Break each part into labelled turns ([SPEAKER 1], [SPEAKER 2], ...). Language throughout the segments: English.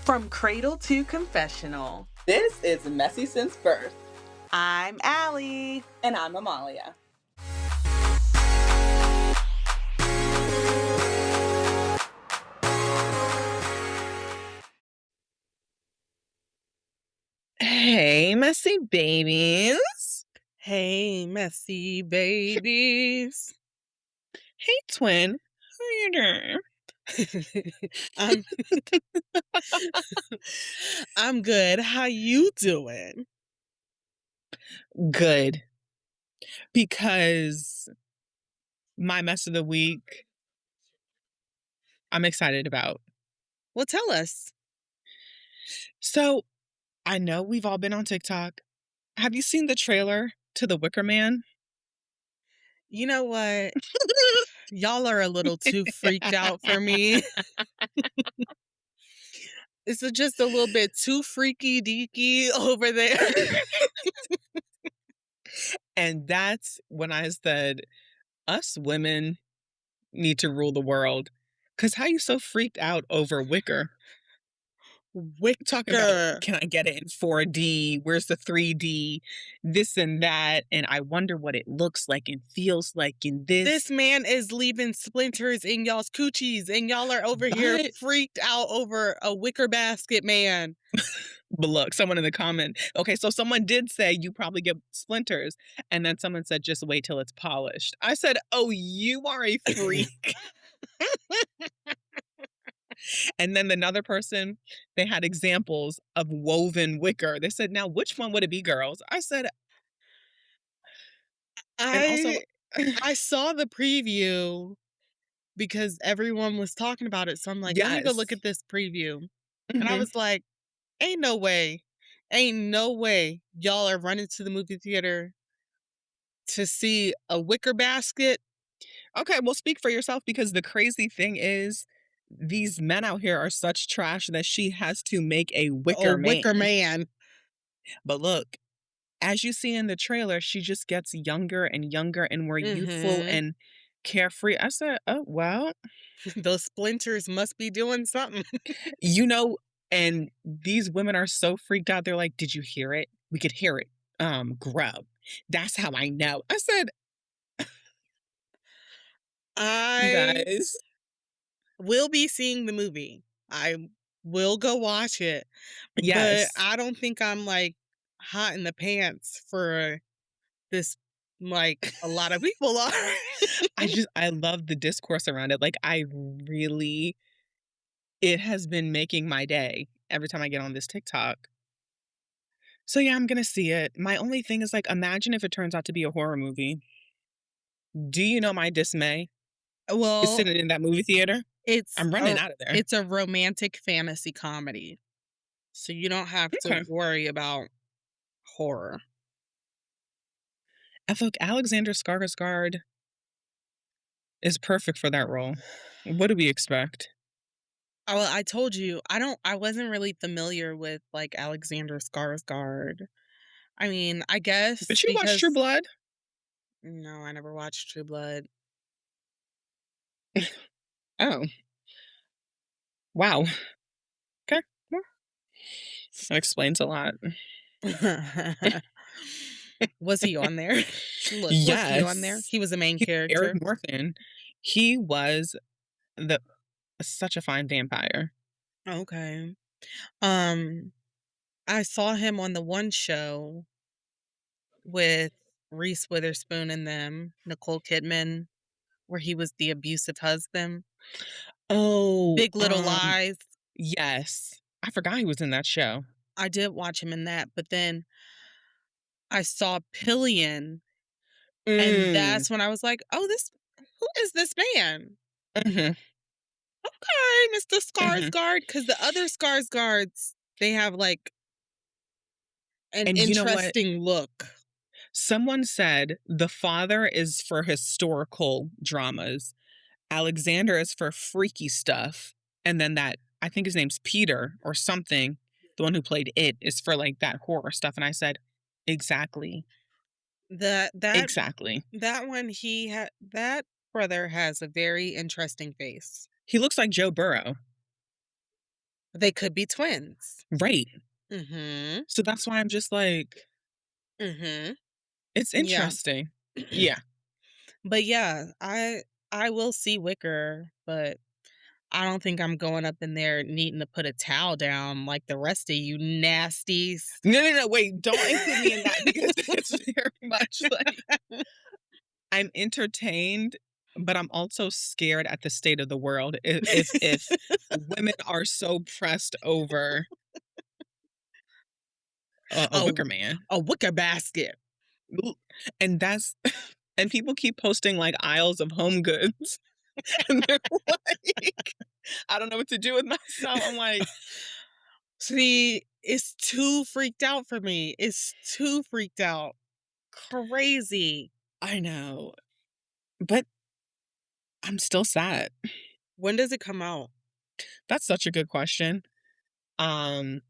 [SPEAKER 1] From cradle to confessional,
[SPEAKER 2] This is Messy Since Birth.
[SPEAKER 1] I'm Allie.
[SPEAKER 2] And I'm Amalia.
[SPEAKER 3] Hey, messy babies.
[SPEAKER 1] Hey, messy babies.
[SPEAKER 3] Hey, twin. How are you doing?
[SPEAKER 1] I'm good. How you doing?
[SPEAKER 3] Good. Because my mess of the week, I'm excited about.
[SPEAKER 1] Well, tell us.
[SPEAKER 3] So, I know we've all been on TikTok. Have you seen the trailer to The Wicker Man?
[SPEAKER 1] You know what? Y'all are a little too freaked out for me. It's just a little bit too freaky deaky over there.
[SPEAKER 3] And that's when I said, us women need to rule the world. Because how you so freaked out over Wicker? Talking about, can I get it in 4D? Where's the 3D? This and that. And I wonder what it looks like and feels like in this.
[SPEAKER 1] This man is leaving splinters in y'all's coochies, and y'all are over here freaked out over a wicker basket man.
[SPEAKER 3] But look, someone in the comment. Okay, so someone did say you probably get splinters. And then someone said, just wait till it's polished. I said, oh, you are a freak. And then another person, they had examples of woven wicker. They said, now, which one would it be, girls? I said,
[SPEAKER 1] I saw the preview because everyone was talking about it. So I'm like, let me go look at this preview. Mm-hmm. And I was like, ain't no way y'all are running to the movie theater to see a wicker basket.
[SPEAKER 3] Okay, well, speak for yourself, because the crazy thing is, these men out here are such trash that she has to make a wicker man. But look, as you see in the trailer, she just gets younger and younger and more youthful and carefree. I said, oh, well.
[SPEAKER 1] Those splinters must be doing something.
[SPEAKER 3] And these women are so freaked out. They're like, did you hear it? We could hear it grow. That's how I know. I said, you guys
[SPEAKER 1] will be seeing the movie. I will go watch it.
[SPEAKER 3] Yes.
[SPEAKER 1] But I don't think I'm like hot in the pants for this, like a lot of people are.
[SPEAKER 3] I love the discourse around it. Like, it has been making my day every time I get on this TikTok. So yeah, I'm gonna see it. My only thing is, like, imagine if it turns out to be a horror movie. Do you know my dismay?
[SPEAKER 1] Well,
[SPEAKER 3] is sitting in that movie theater. I'm running out of there.
[SPEAKER 1] It's a romantic fantasy comedy, so you don't have to worry about horror.
[SPEAKER 3] I think Alexander Skarsgård is perfect for that role. What do we expect?
[SPEAKER 1] Well, I told you, I wasn't really familiar with, like, Alexander Skarsgård. I mean, I guess.
[SPEAKER 3] Did you watch True Blood?
[SPEAKER 1] No, I never watched True Blood.
[SPEAKER 3] Oh. Wow. Okay. Well, that explains a lot.
[SPEAKER 1] Was he on there?
[SPEAKER 3] Yes.
[SPEAKER 1] Was he on there? He was a main character.
[SPEAKER 3] Eric Morphin. He was such a fine vampire.
[SPEAKER 1] Okay. I saw him on the one show with Reese Witherspoon and them, Nicole Kidman, where he was the abusive husband.
[SPEAKER 3] Oh.
[SPEAKER 1] Big Little Lies.
[SPEAKER 3] Yes. I forgot he was in that show.
[SPEAKER 1] I did watch him in that, but then I saw Pillion, and that's when I was like, oh, who is this man?
[SPEAKER 3] Mm-hmm.
[SPEAKER 1] Okay, Mr. Skarsgård, because the other Skarsgårds, they have, like, an interesting look.
[SPEAKER 3] Someone said the father is for historical dramas. Alexander is for freaky stuff. And then I think his name's Peter or something, the one who played It, is for, like, that horror stuff. And I said, exactly. Exactly.
[SPEAKER 1] That one, that brother has a very interesting face.
[SPEAKER 3] He looks like Joe Burrow.
[SPEAKER 1] They could be twins.
[SPEAKER 3] Right.
[SPEAKER 1] Mhm.
[SPEAKER 3] So that's why I'm just like,
[SPEAKER 1] Mhm.
[SPEAKER 3] it's
[SPEAKER 1] Yeah.
[SPEAKER 3] interesting. Yeah.
[SPEAKER 1] But yeah, I will see Wicker, but I don't think I'm going up in there needing to put a towel down like the rest of you nasties.
[SPEAKER 3] No, no, no, wait, don't include me in that because it's very much like I'm entertained, but I'm also scared at the state of the world if women are so pressed over a
[SPEAKER 1] A
[SPEAKER 3] wicker man.
[SPEAKER 1] a wicker basket.
[SPEAKER 3] Ooh, and that's and people keep posting, like, aisles of home goods, and they're like, I don't know what to do with myself. I'm like,
[SPEAKER 1] See, it's too freaked out for me. It's too freaked out. Crazy.
[SPEAKER 3] I know, but I'm still sad.
[SPEAKER 1] When does it come out?
[SPEAKER 3] That's such a good question. Um,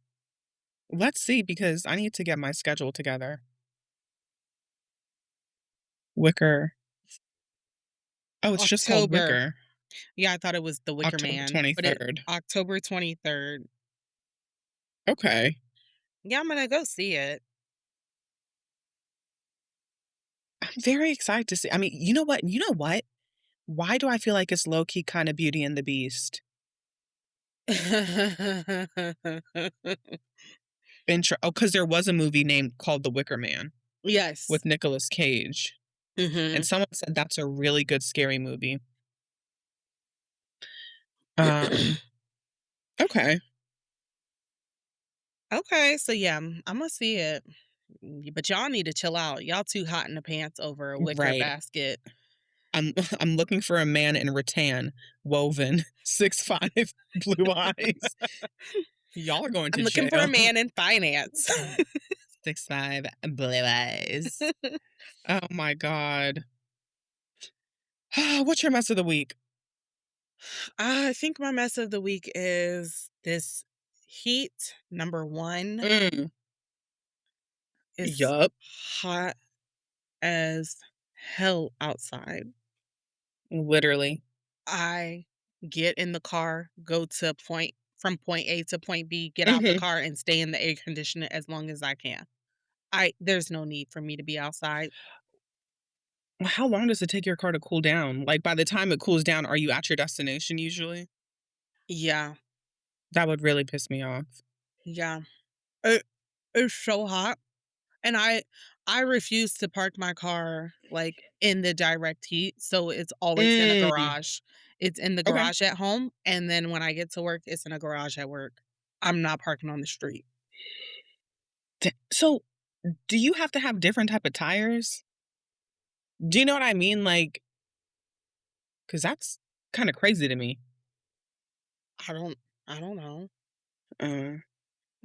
[SPEAKER 3] let's see because I need to get my schedule together. Wicker. Oh, it's just called
[SPEAKER 1] October.
[SPEAKER 3] Wicker.
[SPEAKER 1] Yeah, I thought it was The Wicker
[SPEAKER 3] October
[SPEAKER 1] Man, but it
[SPEAKER 3] 23rd.
[SPEAKER 1] October 23rd.
[SPEAKER 3] Okay.
[SPEAKER 1] Yeah, I'm gonna go see it.
[SPEAKER 3] I'm very excited to see. I mean, you know what? You know what? Why do I feel like it's low key kind of Beauty and the Beast? Oh, because there was a movie named called The Wicker Man
[SPEAKER 1] Yes.
[SPEAKER 3] with Nicolas Cage. And
[SPEAKER 1] Mhm.
[SPEAKER 3] someone said that's a really good scary movie. Um, okay.
[SPEAKER 1] Okay, so yeah, Imma see it. But y'all need to chill out. Y'all too hot in the pants over a wicker
[SPEAKER 3] Right.
[SPEAKER 1] basket.
[SPEAKER 3] I'm I'm looking for a man in rattan, woven, 6'5", blue eyes. Y'all are going
[SPEAKER 1] I'm
[SPEAKER 3] to
[SPEAKER 1] looking for a
[SPEAKER 3] jail.
[SPEAKER 1] man in finance.
[SPEAKER 3] 6'5", blue eyes. Oh my god. What's your mess of the week?
[SPEAKER 1] I think my mess of the week is this heat. Number 1
[SPEAKER 3] Mm,
[SPEAKER 1] is
[SPEAKER 3] yup.
[SPEAKER 1] hot as hell outside.
[SPEAKER 3] Literally.
[SPEAKER 1] I get in the car, go to point A to point B, get out the
[SPEAKER 3] Mhm.
[SPEAKER 1] car and stay in the air conditioner as long as I can. I There's no need for me to be outside.
[SPEAKER 3] How long does it take your car to cool down? Like, by the time it cools down, are you at your destination usually?
[SPEAKER 1] Yeah,
[SPEAKER 3] That would really piss me off.
[SPEAKER 1] yeah. It it's so hot, and I refuse to park my car, like, in the direct heat, so it's always in a
[SPEAKER 3] Mm,
[SPEAKER 1] garage. It's in the
[SPEAKER 3] okay.
[SPEAKER 1] garage at home, and then when I get to work, it's in a garage at work. I'm not parking on the street.
[SPEAKER 3] So, do you have to have different type of tires? Do you know what I mean? Like, because that's kinda crazy to me.
[SPEAKER 1] I don't I don't know.
[SPEAKER 3] Uh,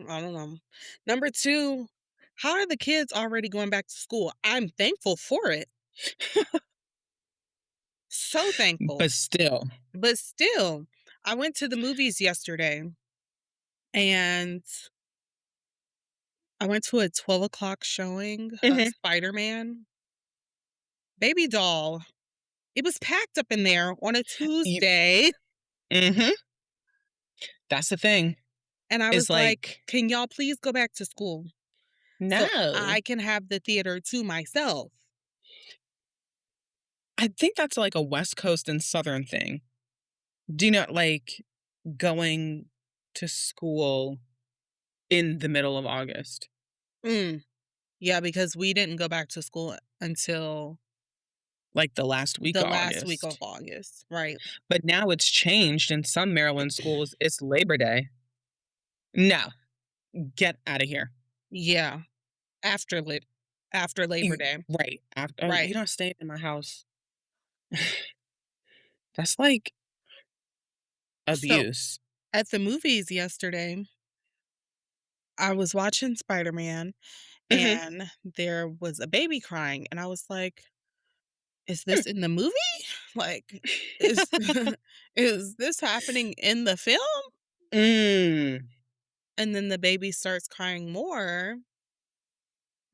[SPEAKER 1] I don't know. Number 2, how are the kids already going back to school? I'm thankful for it. So thankful.
[SPEAKER 3] but still.
[SPEAKER 1] But still, I went to the movies yesterday and I went to a 12 o'clock showing of
[SPEAKER 3] Mhm.
[SPEAKER 1] Spider-Man. Baby doll. It was packed up in there on a
[SPEAKER 3] You
[SPEAKER 1] Tuesday.
[SPEAKER 3] Mhm. That's the thing.
[SPEAKER 1] And I
[SPEAKER 3] It's
[SPEAKER 1] was like,
[SPEAKER 3] like,
[SPEAKER 1] can y'all please go back to school so
[SPEAKER 3] no.
[SPEAKER 1] I can have the theater to myself?
[SPEAKER 3] I think that's like a West Coast and Southern thing. Do you not like going to school in the middle of August?
[SPEAKER 1] Mm, yeah, because we didn't go back to school until
[SPEAKER 3] Like the last week
[SPEAKER 1] the
[SPEAKER 3] of
[SPEAKER 1] last week of
[SPEAKER 3] August.
[SPEAKER 1] August, right?
[SPEAKER 3] But now it's changed in some Maryland schools, it's Labor Day. No, get out of here.
[SPEAKER 1] Yeah, after lit after Labor Day,
[SPEAKER 3] Right. After, oh,
[SPEAKER 1] right.
[SPEAKER 3] you're not staying in my house. That's like
[SPEAKER 1] So,
[SPEAKER 3] abuse.
[SPEAKER 1] at the movies yesterday, I was watching Spider-Man
[SPEAKER 3] Mhm.
[SPEAKER 1] and there was a baby crying, and I was like, "Is
[SPEAKER 3] Hmm.
[SPEAKER 1] this in the movie? Like, is is this happening in the film?"
[SPEAKER 3] Mm.
[SPEAKER 1] And then the baby starts crying more,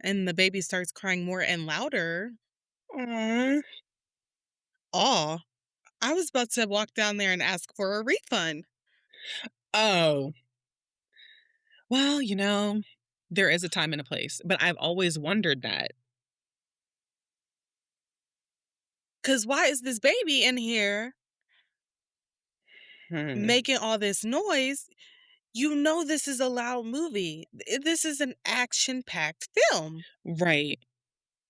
[SPEAKER 1] and the baby starts crying more and louder.
[SPEAKER 3] Aw.
[SPEAKER 1] Aw. I was about to walk down there and ask for a refund.
[SPEAKER 3] Oh. Well, there is a time and a place, but I've always wondered that.
[SPEAKER 1] 'Cause why is this baby in here
[SPEAKER 3] Hmm.
[SPEAKER 1] making all this noise? You know this is a loud movie. This is an action-packed film.
[SPEAKER 3] Right.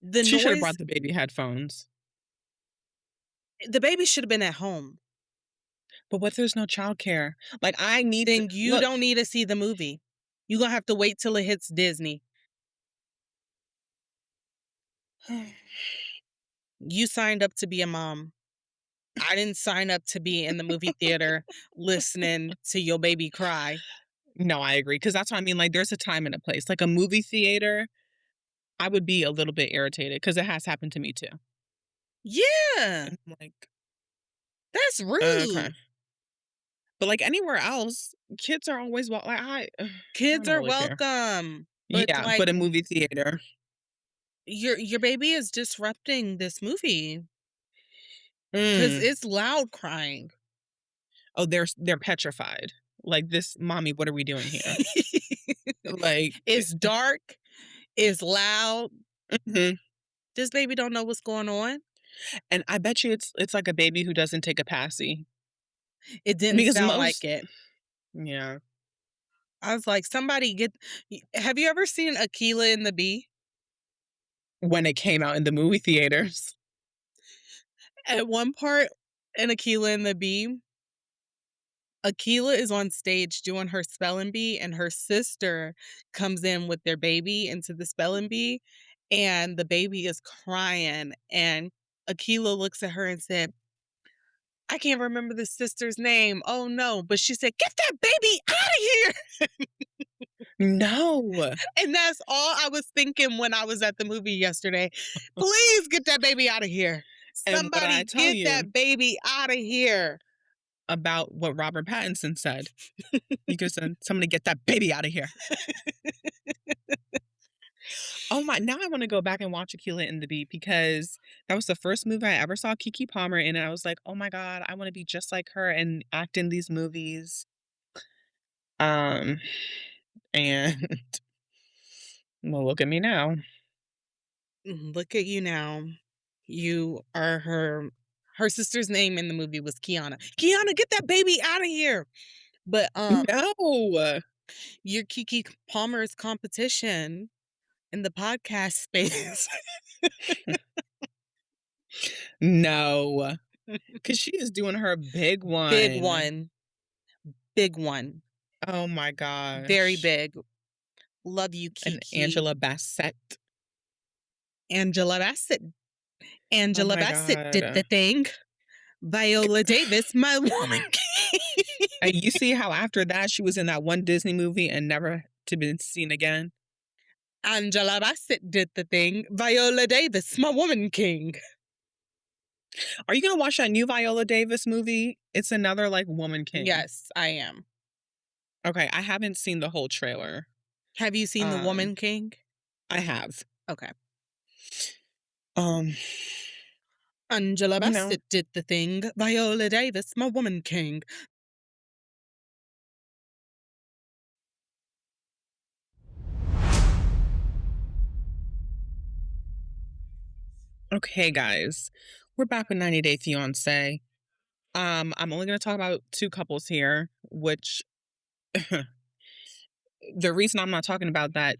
[SPEAKER 1] The
[SPEAKER 3] She should have
[SPEAKER 1] noise
[SPEAKER 3] brought the baby headphones.
[SPEAKER 1] the baby should have been at home.
[SPEAKER 3] But what if there's no childcare? Like, I need to
[SPEAKER 1] Then you
[SPEAKER 3] look.
[SPEAKER 1] don't need to see the movie. You're gonna have to wait till it hits Disney. You signed up to be a mom. I didn't sign up to be in the movie theater listening to your baby cry.
[SPEAKER 3] No, I agree, because that's what I mean, like, there's a time and a place. Like, a movie theater, I would be a little bit irritated because it has happened to me too.
[SPEAKER 1] Yeah,
[SPEAKER 3] And I'm like,
[SPEAKER 1] that's
[SPEAKER 3] "Okay."
[SPEAKER 1] rude.
[SPEAKER 3] But, like, anywhere else, kids are always like, I
[SPEAKER 1] Kids
[SPEAKER 3] don't
[SPEAKER 1] are
[SPEAKER 3] really care.
[SPEAKER 1] welcome, but,
[SPEAKER 3] Yeah,
[SPEAKER 1] like,
[SPEAKER 3] but a movie theater.
[SPEAKER 1] your baby is disrupting this movie because
[SPEAKER 3] Mm.
[SPEAKER 1] it's loud crying.
[SPEAKER 3] Oh, they're petrified. Like, "This mommy, what are we doing here?" Like,
[SPEAKER 1] It's dark, it's loud.
[SPEAKER 3] mhm.
[SPEAKER 1] This baby don't know what's going on.
[SPEAKER 3] And I bet you it's like a baby who doesn't take a passy.
[SPEAKER 1] It didn't
[SPEAKER 3] Because
[SPEAKER 1] sound like
[SPEAKER 3] most
[SPEAKER 1] it.
[SPEAKER 3] yeah.
[SPEAKER 1] I was like, "Somebody get." Have you ever seen Aquila and the Bee?
[SPEAKER 3] When it came out in the movie theaters.
[SPEAKER 1] At one part in Aquila and the Bee, Aquila is on stage doing her spelling bee, and her sister comes in with their baby into the spelling bee, and the baby is crying, and Aquila looks at her and said, "I can't remember the sister's name. Oh no." But she said, "Get that baby out of here."
[SPEAKER 3] No.
[SPEAKER 1] And that's all I was thinking when I was at the movie yesterday. Please get that baby out of here.
[SPEAKER 3] And what I
[SPEAKER 1] Somebody
[SPEAKER 3] tell
[SPEAKER 1] get
[SPEAKER 3] you
[SPEAKER 1] that baby out of here.
[SPEAKER 3] about what Robert Pattinson said, you could send somebody get that baby out of here. Oh my, now I wanna go back and watch Akilah and the Bee because that was the first movie I ever saw Keke Palmer in, and I was like, "Oh my god, I wanna be just like her and act in these movies." Um, and well, look at me now.
[SPEAKER 1] Look at you now. You are her sister's name in the movie was Kiana. Kiana, get that baby out of here. But
[SPEAKER 3] No.
[SPEAKER 1] you're Kiki Palmer's competition in the podcast space.
[SPEAKER 3] No. 'Cause she is doing her big
[SPEAKER 1] Big
[SPEAKER 3] one.
[SPEAKER 1] one. Big one.
[SPEAKER 3] Oh my
[SPEAKER 1] Very
[SPEAKER 3] gosh.
[SPEAKER 1] big. Love you,
[SPEAKER 3] And
[SPEAKER 1] Kiki.
[SPEAKER 3] Angela Bassett.
[SPEAKER 1] Angela Bassett.
[SPEAKER 3] Oh
[SPEAKER 1] Angela
[SPEAKER 3] my
[SPEAKER 1] Bassett did the
[SPEAKER 3] god.
[SPEAKER 1] thing. Viola Davis, my woman.
[SPEAKER 3] And you see how after that she was in that one Disney movie and never to be seen again?
[SPEAKER 1] Angela Bassett did the thing. Viola Davis, my woman king.
[SPEAKER 3] Are you gonna watch that new Viola Davis movie? It's another, like, Woman King.
[SPEAKER 1] Yes, I am.
[SPEAKER 3] Okay, I haven't seen the whole trailer.
[SPEAKER 1] Have you seen The
[SPEAKER 3] Um,
[SPEAKER 1] Woman King?
[SPEAKER 3] I have.
[SPEAKER 1] Okay.
[SPEAKER 3] Um,
[SPEAKER 1] Angela
[SPEAKER 3] you know
[SPEAKER 1] Bassett did the thing. Viola Davis, my woman king.
[SPEAKER 3] okay, guys. We're back with 90 Day Fiancé. I'm only gonna talk about 2 couples here, which the reason I'm not talking about that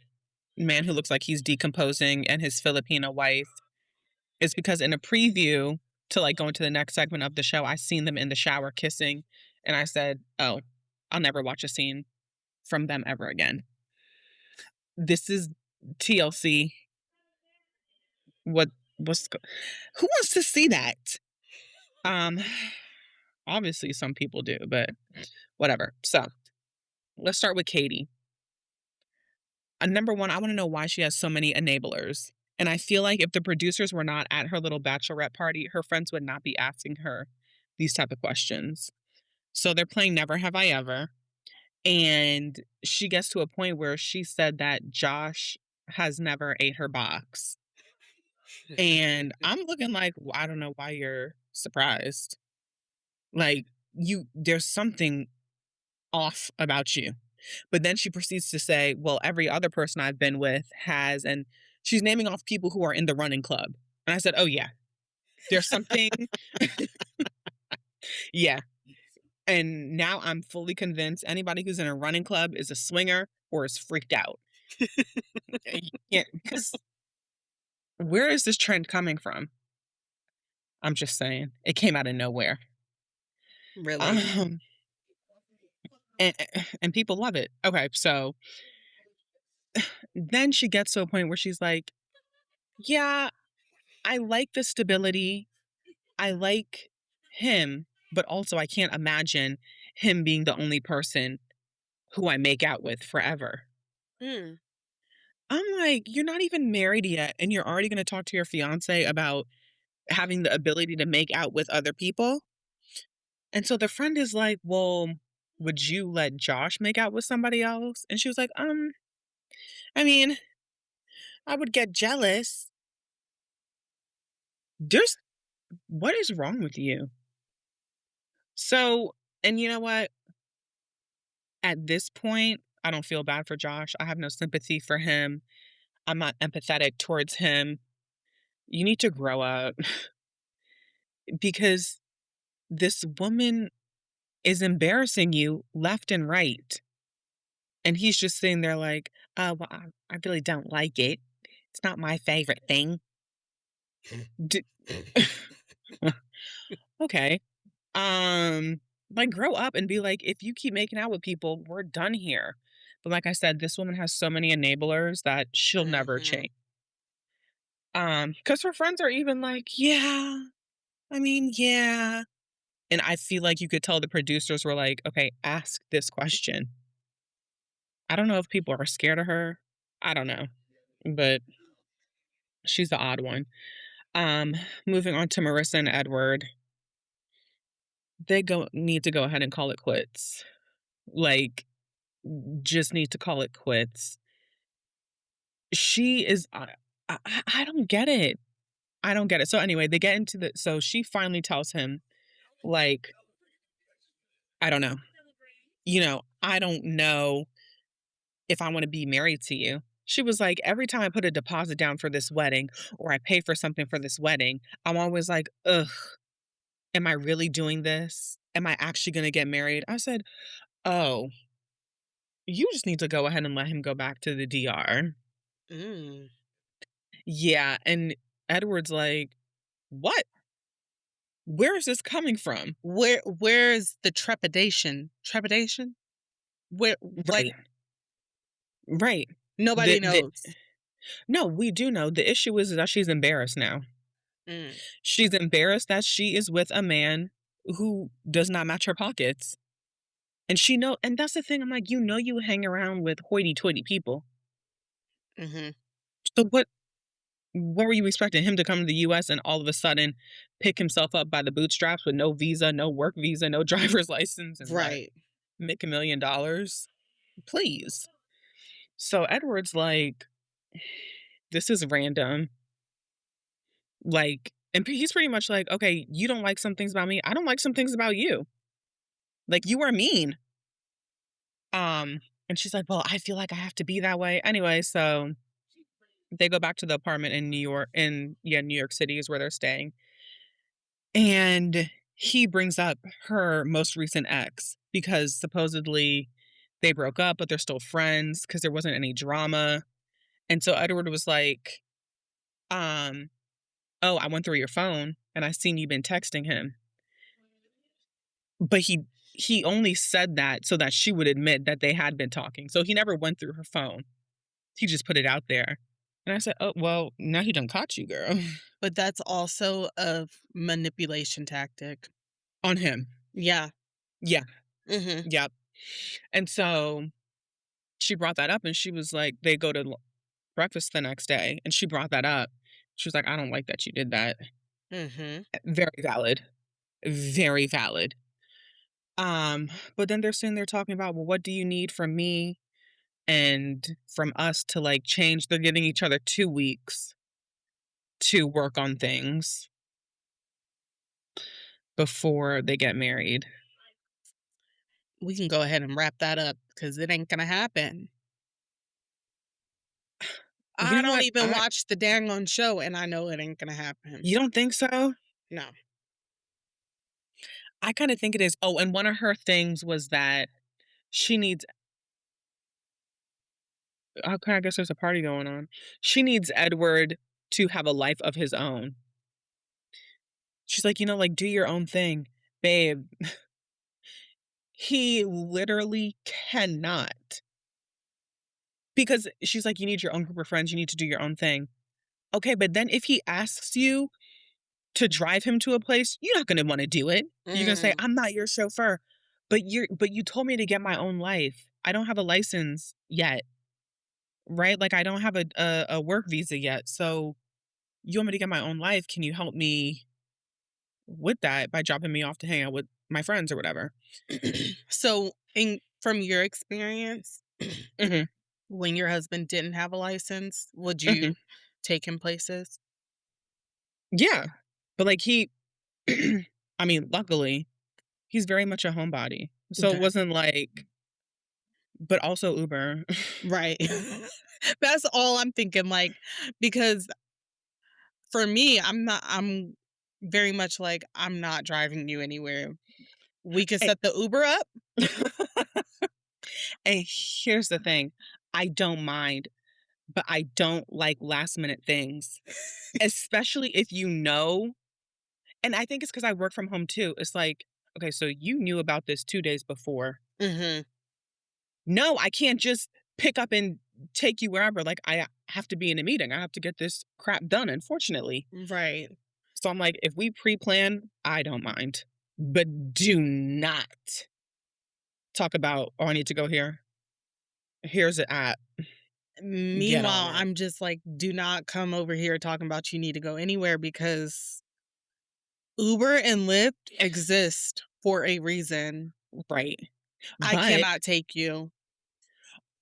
[SPEAKER 3] man who looks like he's decomposing and his Filipino wife is because in a preview to, like, go into the next segment of the show, I seen them in the shower kissing, and I said, "Oh, I'll never watch a scene from them ever again." This is TLC. What what's go who wants to see that? Um, obviously some people do, but whatever. So, let's start with Katie. Number 1, I wanna know why she has so many enablers, and I feel like if the producers were not at her little bachelorette party, her friends would not be asking her these type of questions. So they're playing Never Have I Ever, and she gets to a point where she said that Josh has never ate her box, and I'm looking like, "Well, I don't know why you're surprised." Like, there's something off about you. But then she proceeds to say, "Well, every other person I've been with has," and she's naming off people who are in the running club. And I said, "Oh, yeah, there's something." Yeah. And now I'm fully convinced anybody who's in a running club is a swinger or is freaked out. Yeah, because where is this trend coming from? I'm just saying. It came out of nowhere.
[SPEAKER 1] Really.
[SPEAKER 3] Um, and, and people love it. Okay, so then she gets to a point where she's like, "Yeah, I like the stability. I like him, but also I can't imagine him being the only person who I make out with forever."
[SPEAKER 1] Mm.
[SPEAKER 3] I'm like, "You're not even married yet, and you're already gonna talk to your fiance about having the ability to make out with other people?" And so the friend is like, "Well, would you let Josh make out with somebody else?" And she was like, I mean, I would get jealous." There's what is wrong with you? So, and you know what? At this point, I don't feel bad for Josh. I have no sympathy for him. I'm not empathetic towards him. You need to grow up because this woman is embarrassing you left and right. And he's just sitting there like, well, I really don't like it. It's not my favorite thing." D- okay. Like grow up and be like, if you keep making out with people, we're done here. But like I said, this woman has so many enablers that she'll never
[SPEAKER 1] Mhm.
[SPEAKER 3] change. Because her friends are even like, "Yeah, I mean, yeah." And I feel like you could tell the producers were like, "Okay, ask this question." I don't know if people are scared of her. I don't know. But she's the odd one. Um, moving on to Marissa and Edward. They go need to go ahead and call it quits. Like, just need to call it quits. She is I don't get it. I don't get it. So anyway, they get into the so she finally tells him, like, "I don't know. I don't know if I wanna be married to you." She was like, "Every time I put a deposit down for this wedding or I pay for something for this wedding, I'm always like, ugh, am I really doing this? Am I actually gonna get married?" I said, "Oh, you just need to go ahead and let him go back to the DR."
[SPEAKER 1] Mm.
[SPEAKER 3] Yeah, and Edward's like, "What? Where is this coming from?"
[SPEAKER 1] Where's the trepidation? Trepidation? Where like
[SPEAKER 3] Right, right.
[SPEAKER 1] nobody
[SPEAKER 3] The
[SPEAKER 1] knows.
[SPEAKER 3] no, we do know. The issue is that she's embarrassed now.
[SPEAKER 1] Mm.
[SPEAKER 3] She's embarrassed that she is with a man who does not match her pockets. And that's the thing, I'm like, you hang around with hoity-toity people.
[SPEAKER 1] Mhm.
[SPEAKER 3] So what were you expecting him to come to the US and all of a sudden pick himself up by the bootstraps with no visa, no work visa, no driver's license, and what?
[SPEAKER 1] Right.
[SPEAKER 3] Make $1 million? Please. So Edward's like, "This is random." Like, and he's pretty much like, "Okay, you don't like some things about me. I don't like some things about you. Like, you are mean." Um, and she's like, "Well, I feel like I have to be that way." Anyway, so they go back to the apartment in New York City is where they're staying. And he brings up her most recent ex because supposedly they broke up, but they're still friends because there wasn't any drama. And so Edward was like, um, "Oh, I went through your phone and I seen you been texting him." But he only said that so that she would admit that they had been talking. So he never went through her phone. He just put it out there. And I said, "Oh, well, now he done caught you, girl."
[SPEAKER 1] But that's also a manipulation tactic.
[SPEAKER 3] On him.
[SPEAKER 1] Yeah.
[SPEAKER 3] Yeah.
[SPEAKER 1] Mhm.
[SPEAKER 3] Yep. And so she brought that up and she was like, they go to breakfast the next day and she brought that up. She was like, "I don't like that you did that."
[SPEAKER 1] Mhm.
[SPEAKER 3] Very valid. Very valid. But then they're sitting there talking about, well, what do you need from me and from us to like change? They're giving each other 2 weeks to work on things before they get married.
[SPEAKER 1] We can go ahead and wrap that up because it ain't gonna happen.
[SPEAKER 3] You
[SPEAKER 1] I
[SPEAKER 3] know
[SPEAKER 1] don't
[SPEAKER 3] what?
[SPEAKER 1] even watch the dang on show, and I know it ain't gonna happen.
[SPEAKER 3] You don't think so?
[SPEAKER 1] No.
[SPEAKER 3] I kinda think it is. Oh, and one of her things was that she needs okay, I guess there's a party going on. She needs Edward to have a life of his own. She's like, like, "Do your own thing." Babe, he literally cannot. Because she's like, "You need your own group of friends, you need to do your own thing." Okay, but then if he asks you to drive him to a place, you're not gonna wanna do it. You're gonna say,
[SPEAKER 1] Mm,
[SPEAKER 3] "I'm not your chauffeur." But you told me to get my own life. I don't have a license yet, right? Like, I don't have a work visa yet, so you want me to get my own life, can you help me with that by dropping me off to hang out with my friends or whatever?
[SPEAKER 1] so, in from your experience,
[SPEAKER 3] Mhm,
[SPEAKER 1] when your husband didn't have a license, would
[SPEAKER 3] mhm.
[SPEAKER 1] you take him places?
[SPEAKER 3] Yeah, but, like, he I mean, luckily, he's very much a homebody, so it
[SPEAKER 1] Okay.
[SPEAKER 3] wasn't like but also Uber.
[SPEAKER 1] Right. That's all I'm thinking, like, because for me, I'm very much like, I'm not driving you anywhere. We could
[SPEAKER 3] And
[SPEAKER 1] set the Uber up.
[SPEAKER 3] and here's the thing, I don't mind, but I don't like last minute things, especially if and I think it's because I work from home too. It's like, "Okay, so you knew about this 2 days before.
[SPEAKER 1] Mhm.
[SPEAKER 3] No, I can't just pick up and take you wherever, like, I have to be in a meeting, I have to get this crap done, unfortunately."
[SPEAKER 1] Right.
[SPEAKER 3] So I'm like, "If we pre-plan, I don't mind, but do not talk about, 'Oh, I need to go here. Here's it at. Get on
[SPEAKER 1] Meanwhile,
[SPEAKER 3] it.'"
[SPEAKER 1] I'm just like, "Do not come over here talking about you need to go anywhere because Uber and Lyft exist for a reason.
[SPEAKER 3] Right.
[SPEAKER 1] I
[SPEAKER 3] But
[SPEAKER 1] cannot take you."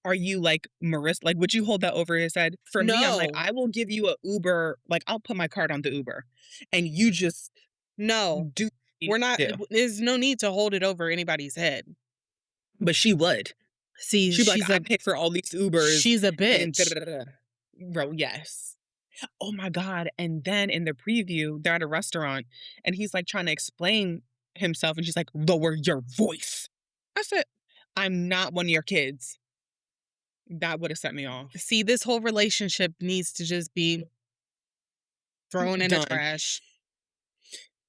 [SPEAKER 3] are you like Marissa? Like, would you hold that over his head? For me, I'm like,
[SPEAKER 1] No.
[SPEAKER 3] I will give you a Uber. Like, I'll put my card on the Uber, and you just
[SPEAKER 1] No.
[SPEAKER 3] do what you
[SPEAKER 1] We're not
[SPEAKER 3] do.
[SPEAKER 1] there's no need to hold it over anybody's head.
[SPEAKER 3] But she would.
[SPEAKER 1] See,
[SPEAKER 3] She'd be like, I pay for all these Ubers,
[SPEAKER 1] she's a
[SPEAKER 3] and da da
[SPEAKER 1] bitch.
[SPEAKER 3] da. Da. Bro, yes. Oh my god! And then in the preview, they're at a restaurant, and he's like trying to explain himself, and she's like, lower your voice. I said, I'm not one of your kids. That would have set me off.
[SPEAKER 1] See, this whole relationship needs to just be thrown in the
[SPEAKER 3] Done.
[SPEAKER 1] trash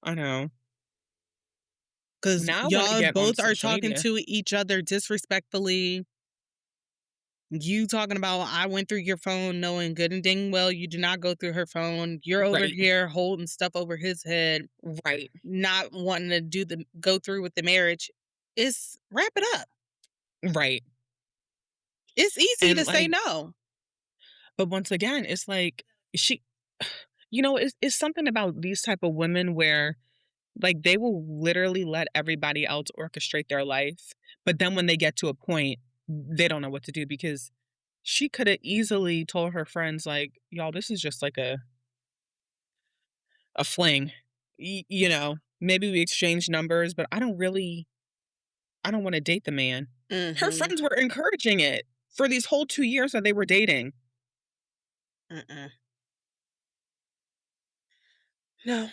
[SPEAKER 3] I know.
[SPEAKER 1] because
[SPEAKER 3] Now I wanna
[SPEAKER 1] y'all
[SPEAKER 3] get on
[SPEAKER 1] both are
[SPEAKER 3] social
[SPEAKER 1] talking
[SPEAKER 3] media.
[SPEAKER 1] to each other disrespectfully. You talking about, "I went through your phone knowing good and dang well you do not go through her phone." You're over
[SPEAKER 3] Right,
[SPEAKER 1] here holding stuff over his head,
[SPEAKER 3] right,
[SPEAKER 1] not wanting to go through with the marriage. It's wrap it up.
[SPEAKER 3] right,
[SPEAKER 1] It's easy
[SPEAKER 3] and,
[SPEAKER 1] to say
[SPEAKER 3] like
[SPEAKER 1] no.
[SPEAKER 3] but once again, it's like, she it's something about these type of women where, like, they will literally let everybody else orchestrate their life, but then when they get to a point, they don't know what to do because she coulda easily told her friends, like, "Y'all, this is just like a fling." Maybe we exchange numbers, but I don't wanna date the man. Her
[SPEAKER 1] Mhm.
[SPEAKER 3] friends were encouraging it for these whole 2 years that they were dating.
[SPEAKER 1] Mm-mm. No,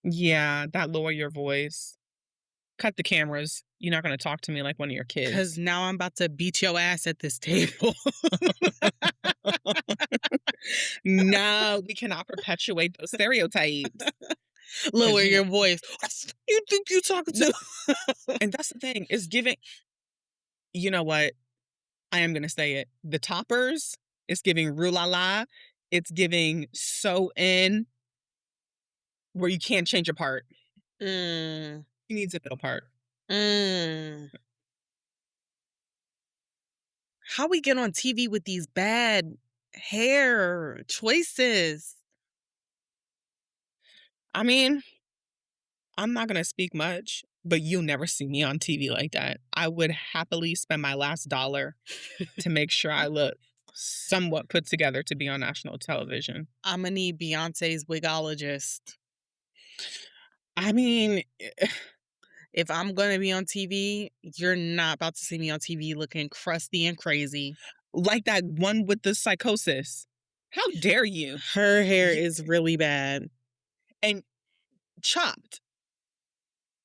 [SPEAKER 3] Yeah, that lower your voice. Cut the cameras. You're not gonna talk to me like one of your
[SPEAKER 1] because
[SPEAKER 3] kids.
[SPEAKER 1] now I'm about to beat your ass at this table.
[SPEAKER 3] No, we cannot perpetuate those stereotypes.
[SPEAKER 1] Lower
[SPEAKER 3] Cause
[SPEAKER 1] your voice. You think you talking
[SPEAKER 3] no,
[SPEAKER 1] to?
[SPEAKER 3] and that's the thing, it's giving you know what? I am gonna say it. The toppers, it's giving rue la la. It's giving so in where you can't change a part.
[SPEAKER 1] Mm,
[SPEAKER 3] He needs a middle part.
[SPEAKER 1] mm. How we get on TV with these bad hair choices?
[SPEAKER 3] I mean, I'm not gonna speak much, but you'll never see me on TV like that. I would happily spend my last dollar to make sure I look somewhat put together to be on national television.
[SPEAKER 1] Imma need Beyonce's wigologist.
[SPEAKER 3] I mean,
[SPEAKER 1] If I'm gonna be on TV, you're not about to see me on TV looking crusty and crazy.
[SPEAKER 3] Like that one with the psychosis. How dare you?
[SPEAKER 1] Her hair
[SPEAKER 3] You
[SPEAKER 1] is really bad.
[SPEAKER 3] and chopped.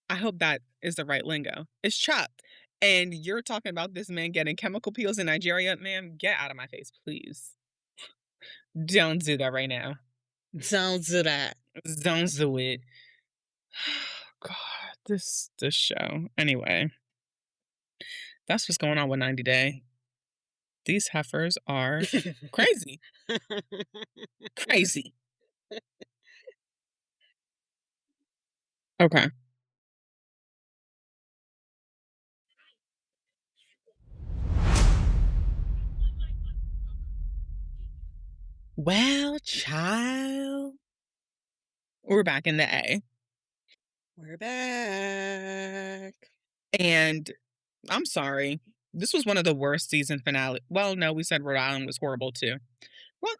[SPEAKER 3] I hope that is the right lingo. It's chopped. And you're talking about this man getting chemical peels in Nigeria? Man, get out of my face, please. Don't do that right now.
[SPEAKER 1] Sounds to that.
[SPEAKER 3] Don't do it. God, this show. Anyway, that's what's going on with 90 Day. These heifers are crazy. Crazy. Okay. Well, child. We're back in the A.
[SPEAKER 1] We're back.
[SPEAKER 3] And I'm sorry. This was one of the worst season finale. Well, no, we said Rhode Island was horrible too. Well,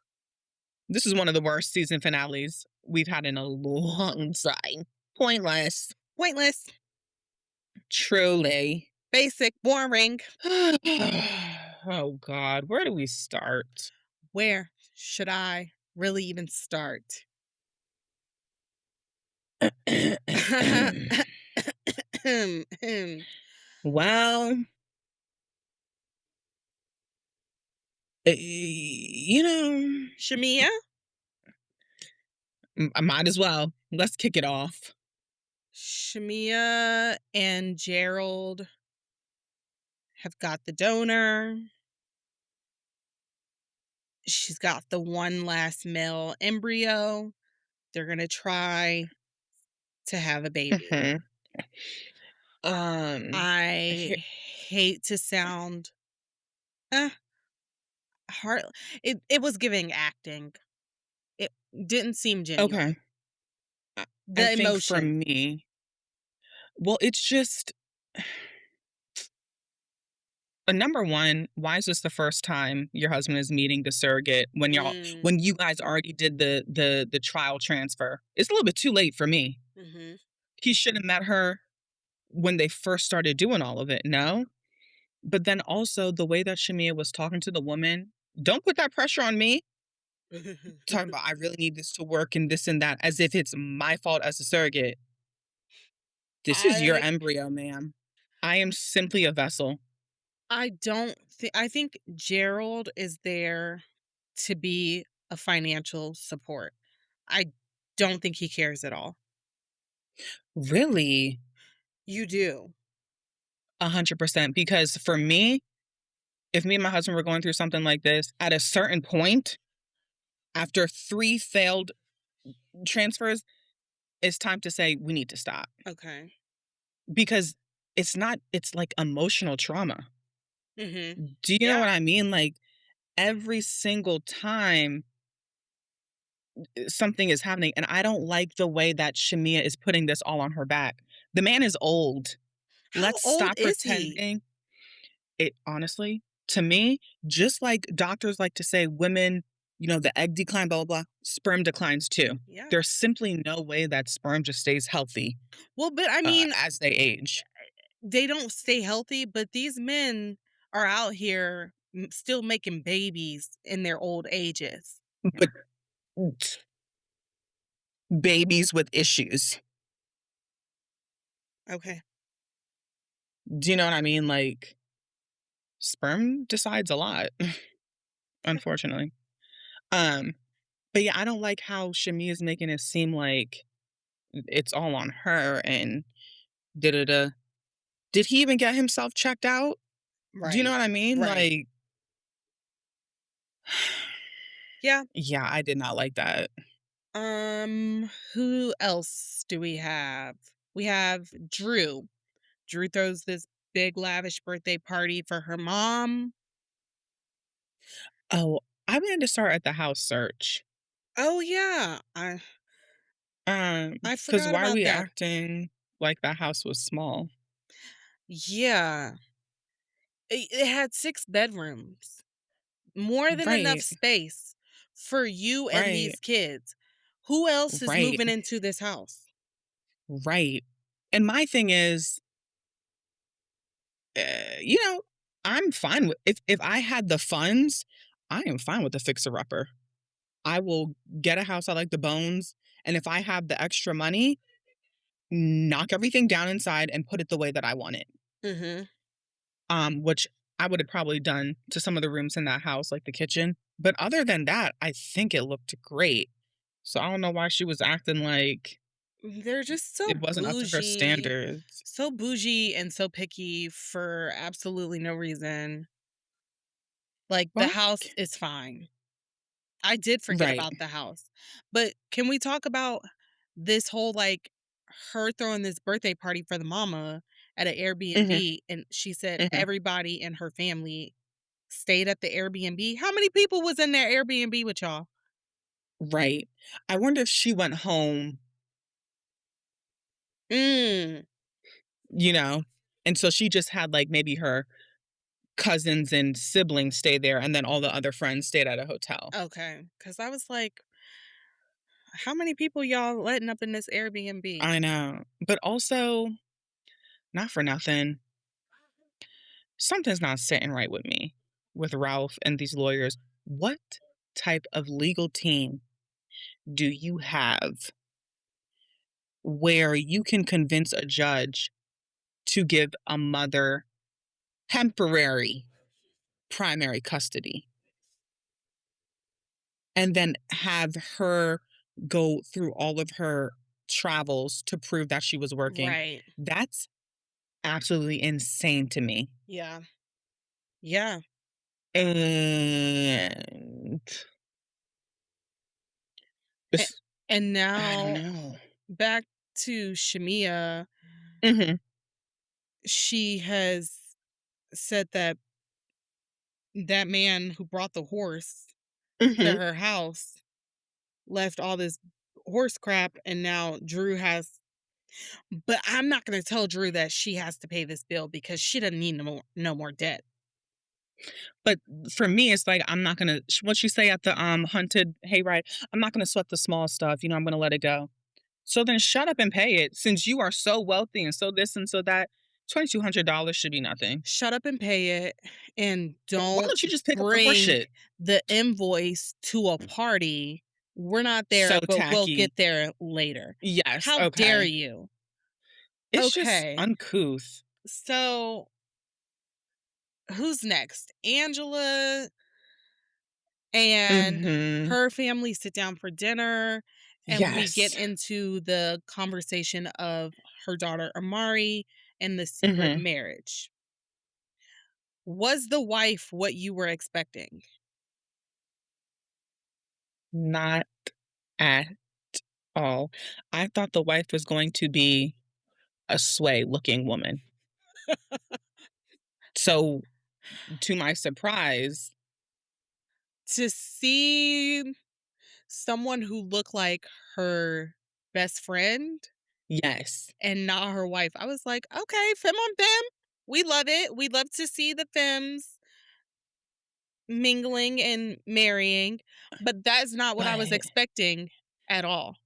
[SPEAKER 3] this is one of the worst season finales we've had in a long time. Pointless.
[SPEAKER 1] Pointless.
[SPEAKER 3] Truly.
[SPEAKER 1] Basic. Boring.
[SPEAKER 3] Oh God, where do we start?
[SPEAKER 1] Where should I really even start?
[SPEAKER 3] Well, you know,
[SPEAKER 1] Shamia?
[SPEAKER 3] I might as well. Let's kick it off.
[SPEAKER 1] Shamia and Gerald have got the donor. She's got the one last male embryo. They're going to try to have a baby.
[SPEAKER 3] Mhm. Here-
[SPEAKER 1] I hate to sound eh, hard. It was giving acting. It didn't seem genuine.
[SPEAKER 3] okay. I
[SPEAKER 1] The
[SPEAKER 3] think for
[SPEAKER 1] emotion.
[SPEAKER 3] me, well, it's just number one, why is this the first time your husband is meeting the surrogate
[SPEAKER 1] Mm,
[SPEAKER 3] when you guys already did the trial transfer? It's a little bit too late for me.
[SPEAKER 1] hmm
[SPEAKER 3] He should have met her when they first started doing all of it, no? But then also the way that Shamia was talking to the woman, don't put that pressure on me. Talking about I really need this to work and this and that, as if it's my fault as a surrogate. This is your
[SPEAKER 1] I
[SPEAKER 3] embryo, ma'am. I am simply a vessel.
[SPEAKER 1] I don't think I think Gerald is there to be a financial support. I don't think he cares at all.
[SPEAKER 3] Really?
[SPEAKER 1] You do.
[SPEAKER 3] 100%. Because for me, if me and my husband were going through something like this, at a certain point, after 3 failed transfers, it's time to say we need to stop.
[SPEAKER 1] Okay.
[SPEAKER 3] Because it's like emotional trauma.
[SPEAKER 1] Mhm.
[SPEAKER 3] Do you know
[SPEAKER 1] Yeah.
[SPEAKER 3] what I mean? Like every single time something is happening, and I don't like the way that Shamia is putting this all on her back. The man is old.
[SPEAKER 1] How
[SPEAKER 3] Let's
[SPEAKER 1] old
[SPEAKER 3] stop
[SPEAKER 1] is he?
[SPEAKER 3] pretending. It honestly, to me, just like doctors like to say women, the egg decline, blah, blah, blah, sperm declines too.
[SPEAKER 1] Yeah.
[SPEAKER 3] There's simply no way that sperm just stays healthy
[SPEAKER 1] Well, but I mean,
[SPEAKER 3] as they age.
[SPEAKER 1] they don't stay healthy, but these men are out here still making babies in their old ages.
[SPEAKER 3] But babies with issues.
[SPEAKER 1] Okay.
[SPEAKER 3] Do you know what I mean? Like, sperm decides a lot,
[SPEAKER 1] Okay.
[SPEAKER 3] unfortunately. Um, but yeah, I don't like how Shami is making it seem like it's all on her and da da da. Did he even get himself checked out? Do you know
[SPEAKER 1] Right.
[SPEAKER 3] what I mean?
[SPEAKER 1] Right.
[SPEAKER 3] Like,
[SPEAKER 1] Yeah.
[SPEAKER 3] yeah, I did not like that.
[SPEAKER 1] Who else do we have? We have Drew. Drew throws this big lavish birthday party for her mom.
[SPEAKER 3] Oh, I wanted to start at the house search.
[SPEAKER 1] Oh yeah. I
[SPEAKER 3] Because
[SPEAKER 1] forgot
[SPEAKER 3] why are
[SPEAKER 1] about
[SPEAKER 3] we
[SPEAKER 1] that.
[SPEAKER 3] acting like that house was small?
[SPEAKER 1] Yeah. It had 6 bedrooms. More than enough
[SPEAKER 3] Right,
[SPEAKER 1] space for you and
[SPEAKER 3] right,
[SPEAKER 1] these kids. Who else is
[SPEAKER 3] right,
[SPEAKER 1] moving into this house?
[SPEAKER 3] right. And my thing is, you know, I'm fine with if I had the funds, I am fine with the fixer-upper. I will get a house I like the bones, and if I have the extra money, knock everything down inside and put it the way that I want it.
[SPEAKER 2] Mhm.
[SPEAKER 3] Which I would have probably done to some of the rooms in that house, like the kitchen. But other than that, I think it looked great. So I don't know why she was acting like
[SPEAKER 1] They're just
[SPEAKER 3] it wasn't up to her standards.
[SPEAKER 1] so bougie and so picky for absolutely no reason. Like, the
[SPEAKER 3] Well,
[SPEAKER 1] house is fine. I did forget
[SPEAKER 3] right.
[SPEAKER 1] about the house. But can we talk about this whole, like, her throwing this birthday party for the mama at an
[SPEAKER 3] Mhm,
[SPEAKER 1] Airbnb, and she said
[SPEAKER 3] mhm.
[SPEAKER 1] everybody in her family stayed at the Airbnb? How many people was in their Airbnb with y'all?
[SPEAKER 3] Right. I wonder if she went home,
[SPEAKER 1] Mm,
[SPEAKER 3] you know, and so she just had, like, maybe her cousins and siblings stay there, and then all the other friends stayed at a hotel.
[SPEAKER 1] okay. Because I was like, how many people y'all letting up in this Airbnb?
[SPEAKER 3] I know. But also, not for nothing, something's not sitting right with me with Ralph and these lawyers. What type of legal team do you have where you can convince a judge to give a mother temporary primary custody and then have her go through all of her travels to prove that she was working?
[SPEAKER 1] Right.
[SPEAKER 3] That's absolutely insane to me.
[SPEAKER 1] Yeah. Yeah.
[SPEAKER 3] And
[SPEAKER 1] A
[SPEAKER 3] this,
[SPEAKER 1] and
[SPEAKER 3] I don't
[SPEAKER 1] now
[SPEAKER 3] know.
[SPEAKER 1] back to Shamia,
[SPEAKER 3] Mhm,
[SPEAKER 1] she has said that that man who brought the horse to
[SPEAKER 3] mhm.
[SPEAKER 1] her house left all this horse crap, and now Drew has, but I'm not gonna tell Drew that she has to pay this bill because she doesn't need no more debt.
[SPEAKER 3] But for me, it's like I'm not gonna what she say at the hunted hayride. I'm not gonna sweat the small stuff. I'm gonna let it go. So then shut up and pay it since you are so wealthy and so this and so that. $2,200 should be nothing.
[SPEAKER 1] Shut up and pay it, and
[SPEAKER 3] Why
[SPEAKER 1] don't
[SPEAKER 3] don't you just pick up the horse
[SPEAKER 1] bring
[SPEAKER 3] shit?
[SPEAKER 1] the invoice to a party. We're not
[SPEAKER 3] So
[SPEAKER 1] there, but we'll
[SPEAKER 3] tacky.
[SPEAKER 1] get there later.
[SPEAKER 3] Yes,
[SPEAKER 1] How dare
[SPEAKER 3] okay.
[SPEAKER 1] you?
[SPEAKER 3] It's just
[SPEAKER 1] Okay,
[SPEAKER 3] uncouth.
[SPEAKER 1] so who's next? Angela and
[SPEAKER 3] Mhm.
[SPEAKER 1] her family sit down for dinner, and we get
[SPEAKER 3] Yes.
[SPEAKER 1] into the conversation of her daughter Amari and the secret
[SPEAKER 3] Mhm.
[SPEAKER 1] marriage. Was the wife what you were expecting?
[SPEAKER 3] Not at all. I thought the wife was going to be a sway looking woman. So to my surprise,
[SPEAKER 1] To see someone who looked like her best friend
[SPEAKER 3] yes.
[SPEAKER 1] and not her wife, I was like, "Okay, femme on femme. We love it. We love to see the femmes mingling and marrying," but that's not what I was
[SPEAKER 3] But
[SPEAKER 1] expecting at all,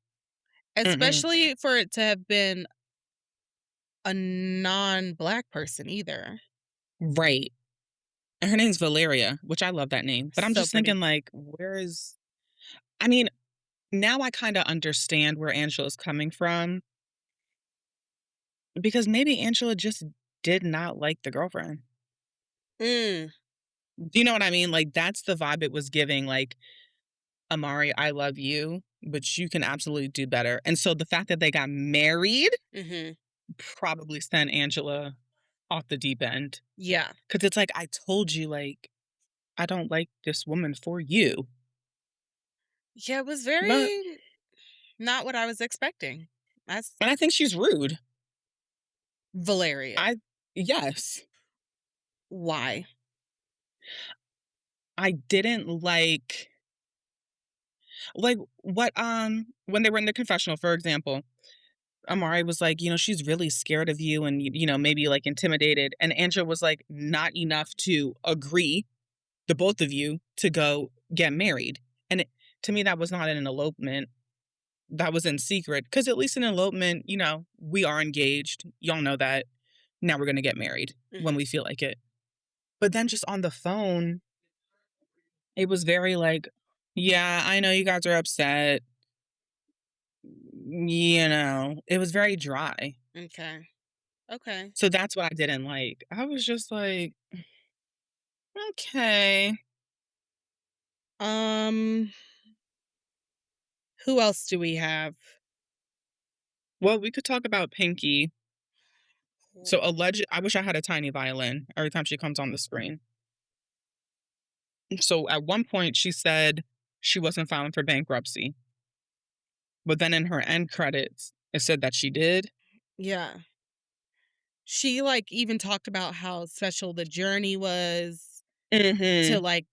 [SPEAKER 3] mm-mm.
[SPEAKER 1] especially for it to have been a non-black person either.
[SPEAKER 3] Right. And her name's Valeria, which I love that name. But I'm
[SPEAKER 1] So
[SPEAKER 3] just thinking
[SPEAKER 1] pretty.
[SPEAKER 3] like, I mean, now I kind of understand where Angela's coming from because maybe Angela just did not like the girlfriend.
[SPEAKER 1] Mm,
[SPEAKER 3] Do you know what I mean? Like that's the vibe it was giving. Like, Amari, I love you, but you can absolutely do better. And so the fact that they got married
[SPEAKER 1] mhm.
[SPEAKER 3] probably sent Angela off the deep end.
[SPEAKER 1] Yeah.
[SPEAKER 3] Cause it's like, I told you, like, I don't like this woman for you.
[SPEAKER 1] Yeah, it was
[SPEAKER 3] But
[SPEAKER 1] very not what I was expecting. That's
[SPEAKER 3] and I think she's rude.
[SPEAKER 1] Valeria.
[SPEAKER 3] I yes.
[SPEAKER 1] Why?
[SPEAKER 3] I didn't like what when they were in the confessional, for example, Amari was like, she's really scared of you and maybe like intimidated. And Angela was like, not enough to agree, the both of you, to go get married. And to me, that was not an elopement. that was in secret. Because at least in elopement, we are engaged. Y'all know that. Now we're gonna get married when
[SPEAKER 1] Mhm.
[SPEAKER 3] we feel like it. But then just on the phone, it was very like, "Yeah, I know you guys are upset." It was very dry.
[SPEAKER 1] Okay. Okay.
[SPEAKER 3] So that's what I didn't like. I was just like, "Okay."
[SPEAKER 1] Um, who else do we have?
[SPEAKER 3] Well, we could talk about Pinky. So alleged I wish I had a tiny violin every time she comes on the screen. So at one point she said she wasn't filing for bankruptcy, but then in her end credits it said that she did.
[SPEAKER 1] Yeah. She, like, even talked about how special the journey was to,
[SPEAKER 3] Mhm.
[SPEAKER 1] like,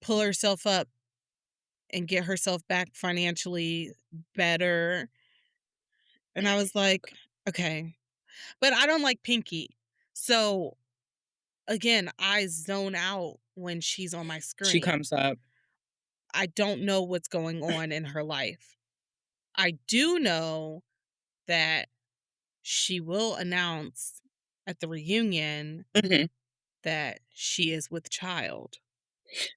[SPEAKER 1] pull herself up and get herself back financially better, and I was like, "Okay." But I don't like Pinky. So, again, I zone out when she's on my
[SPEAKER 3] She
[SPEAKER 1] screen.
[SPEAKER 3] comes up.
[SPEAKER 1] I don't know what's going on in her life. I do know that she will announce at the reunion
[SPEAKER 3] Mhm.
[SPEAKER 1] that she is with child.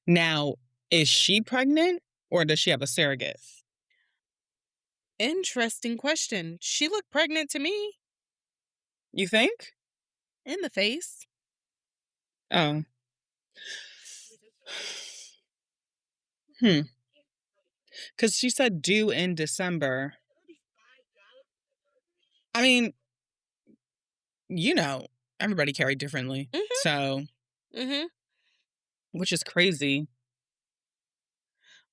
[SPEAKER 3] Now, is she pregnant or does she have a surrogate?
[SPEAKER 1] Interesting question. She looked pregnant to me
[SPEAKER 3] You think?
[SPEAKER 1] in the face.
[SPEAKER 3] Oh. Hmm. Because she said due in December. I mean, you know, everybody carried differently.
[SPEAKER 1] Mhm,
[SPEAKER 3] So,
[SPEAKER 1] mhm.
[SPEAKER 3] which is crazy.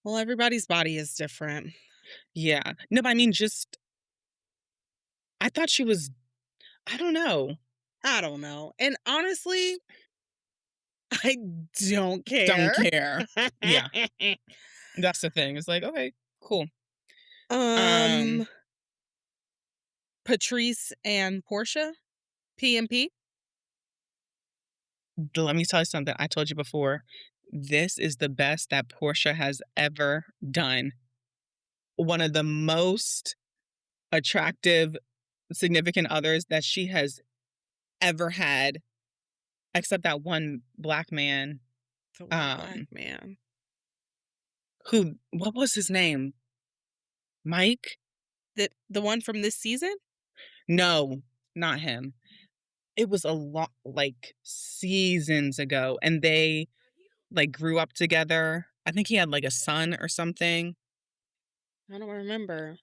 [SPEAKER 1] Well, everybody's body is different.
[SPEAKER 3] Yeah. No, but I mean, just, I thought she was, I don't know.
[SPEAKER 1] I don't know. And honestly, I don't
[SPEAKER 3] Don't
[SPEAKER 1] care.
[SPEAKER 3] care. Yeah. That's the thing. It's like, okay, cool. Um,
[SPEAKER 1] um, Patrice and Portia, P&P.
[SPEAKER 3] Let me tell you something. I told you before. This is the best that Portia has ever done. One of the most attractive significant others that she has ever had, except that one black man,
[SPEAKER 1] The one black
[SPEAKER 3] um,
[SPEAKER 1] man.
[SPEAKER 3] who what was his name? Mike?
[SPEAKER 1] The one from this season?
[SPEAKER 3] No, not him. It was a lot like seasons ago, and they like grew up together. I think he had like a son or something.
[SPEAKER 1] I don't remember.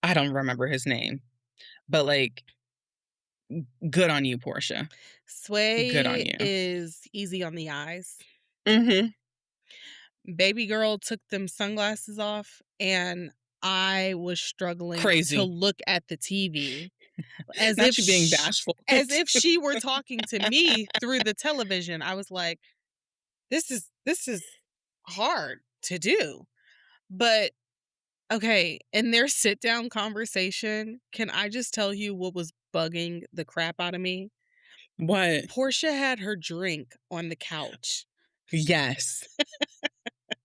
[SPEAKER 3] I don't remember his name, but like good on you, Portia. Good on
[SPEAKER 1] Sway
[SPEAKER 3] you.
[SPEAKER 1] is easy on the eyes.
[SPEAKER 3] Mhm.
[SPEAKER 1] Baby girl took them sunglasses off, and I was struggling to
[SPEAKER 3] Crazy.
[SPEAKER 1] look at the TV as
[SPEAKER 3] Not
[SPEAKER 1] if
[SPEAKER 3] you being bashful.
[SPEAKER 1] she were talking to me through the television. I was like, this is hard to do. But okay, in their sit down conversation, can I just tell you what was bugging the crap out of me?
[SPEAKER 3] What?
[SPEAKER 1] Portia had her drink on the couch.
[SPEAKER 3] Yes.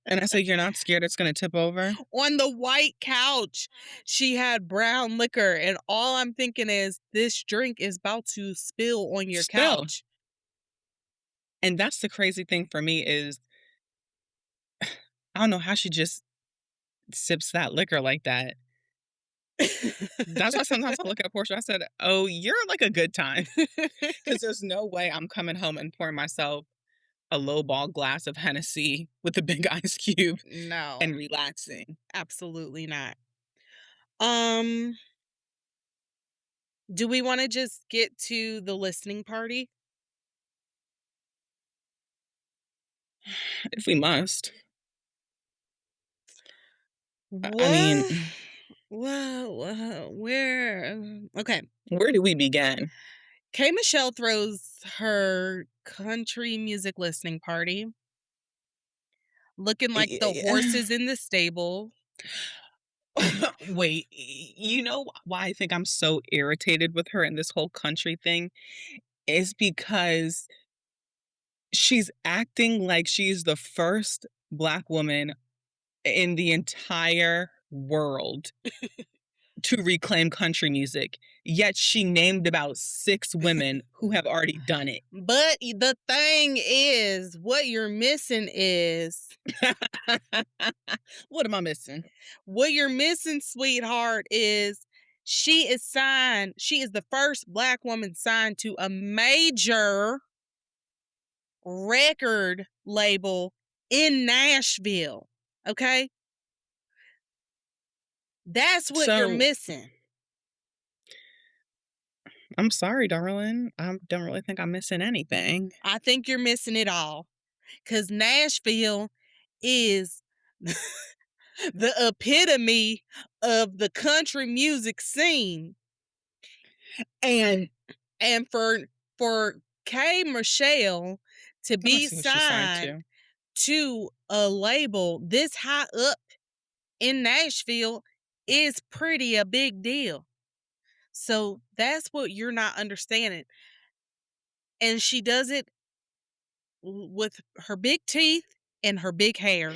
[SPEAKER 3] And I said, "You're not scared it's gonna tip over?"
[SPEAKER 1] On the white couch, she had brown liquor, and all I'm thinking is, "This drink is about to spill on your
[SPEAKER 3] Spill.
[SPEAKER 1] couch."
[SPEAKER 3] And that's the crazy thing for me is I don't know how she just sips that liquor like that. That's why sometimes I look at Portia, I said, "Oh, you're like a good time." Because there's no way I'm coming home and pouring myself a low ball glass of Hennessy with a big ice cube
[SPEAKER 1] No,
[SPEAKER 3] and relaxing.
[SPEAKER 1] absolutely not. Um, do we wanna just get to the listening party?
[SPEAKER 3] If we must. I mean,
[SPEAKER 1] What? Where? Okay.
[SPEAKER 3] where do we begin?
[SPEAKER 1] K Michelle throws her country music listening party, looking like the horses in the stable.
[SPEAKER 3] Wait, you know why I think I'm so irritated with her and this whole country thing is because she's acting like she's the first black woman in the entire world to reclaim country music, yet she named about 6 women who have already done it.
[SPEAKER 1] But the thing is, what you're missing is
[SPEAKER 3] What am I missing?
[SPEAKER 1] what you're missing, sweetheart, is she is the first Black woman signed to a major record label in Nashville. Okay? That's what you're
[SPEAKER 3] So,
[SPEAKER 1] missing.
[SPEAKER 3] I'm sorry, darling. I don't really think I'm missing anything.
[SPEAKER 1] I think you're missing it all. Because Nashville is the epitome of the country music scene.
[SPEAKER 3] And
[SPEAKER 1] And for K Michelle to
[SPEAKER 3] let me
[SPEAKER 1] be
[SPEAKER 3] see what she signed
[SPEAKER 1] signed
[SPEAKER 3] to.
[SPEAKER 1] to a label this high up in Nashville is pretty a big deal. So that's what you're not understanding. And she does it with her big teeth and her big hair.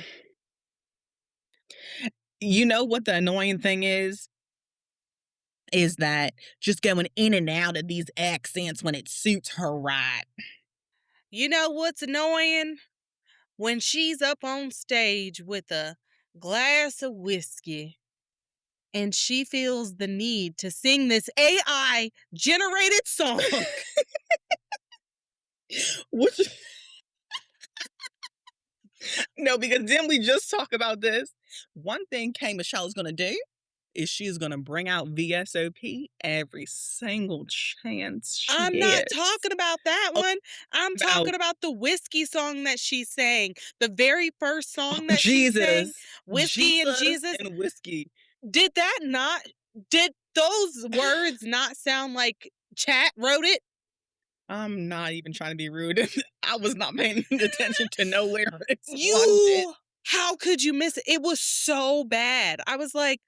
[SPEAKER 3] You know what the annoying thing is? Is that just going in and out of these accents when it suits her right.
[SPEAKER 1] You know what's annoying? When she's up on stage with a glass of whiskey and she feels the need to sing this AI generated song.
[SPEAKER 3] Which no, because then we just talk about this. One thing K Michelle is gonna do is she's gonna bring out VSOP every single chance she
[SPEAKER 1] I'm not
[SPEAKER 3] gets.
[SPEAKER 1] talking about that
[SPEAKER 3] Oh,
[SPEAKER 1] one. I'm
[SPEAKER 3] about
[SPEAKER 1] talking about the whiskey song that she sang. The very first
[SPEAKER 3] oh,
[SPEAKER 1] song that she sang,
[SPEAKER 3] Jesus.
[SPEAKER 1] Whiskey and
[SPEAKER 3] Jesus
[SPEAKER 1] Jesus.
[SPEAKER 3] and whiskey.
[SPEAKER 1] Did those words not sound like Chat wrote it?
[SPEAKER 3] I'm not even trying to be rude. I was not paying attention to no lyrics one bit.
[SPEAKER 1] How could you miss it? It was so bad. I was like,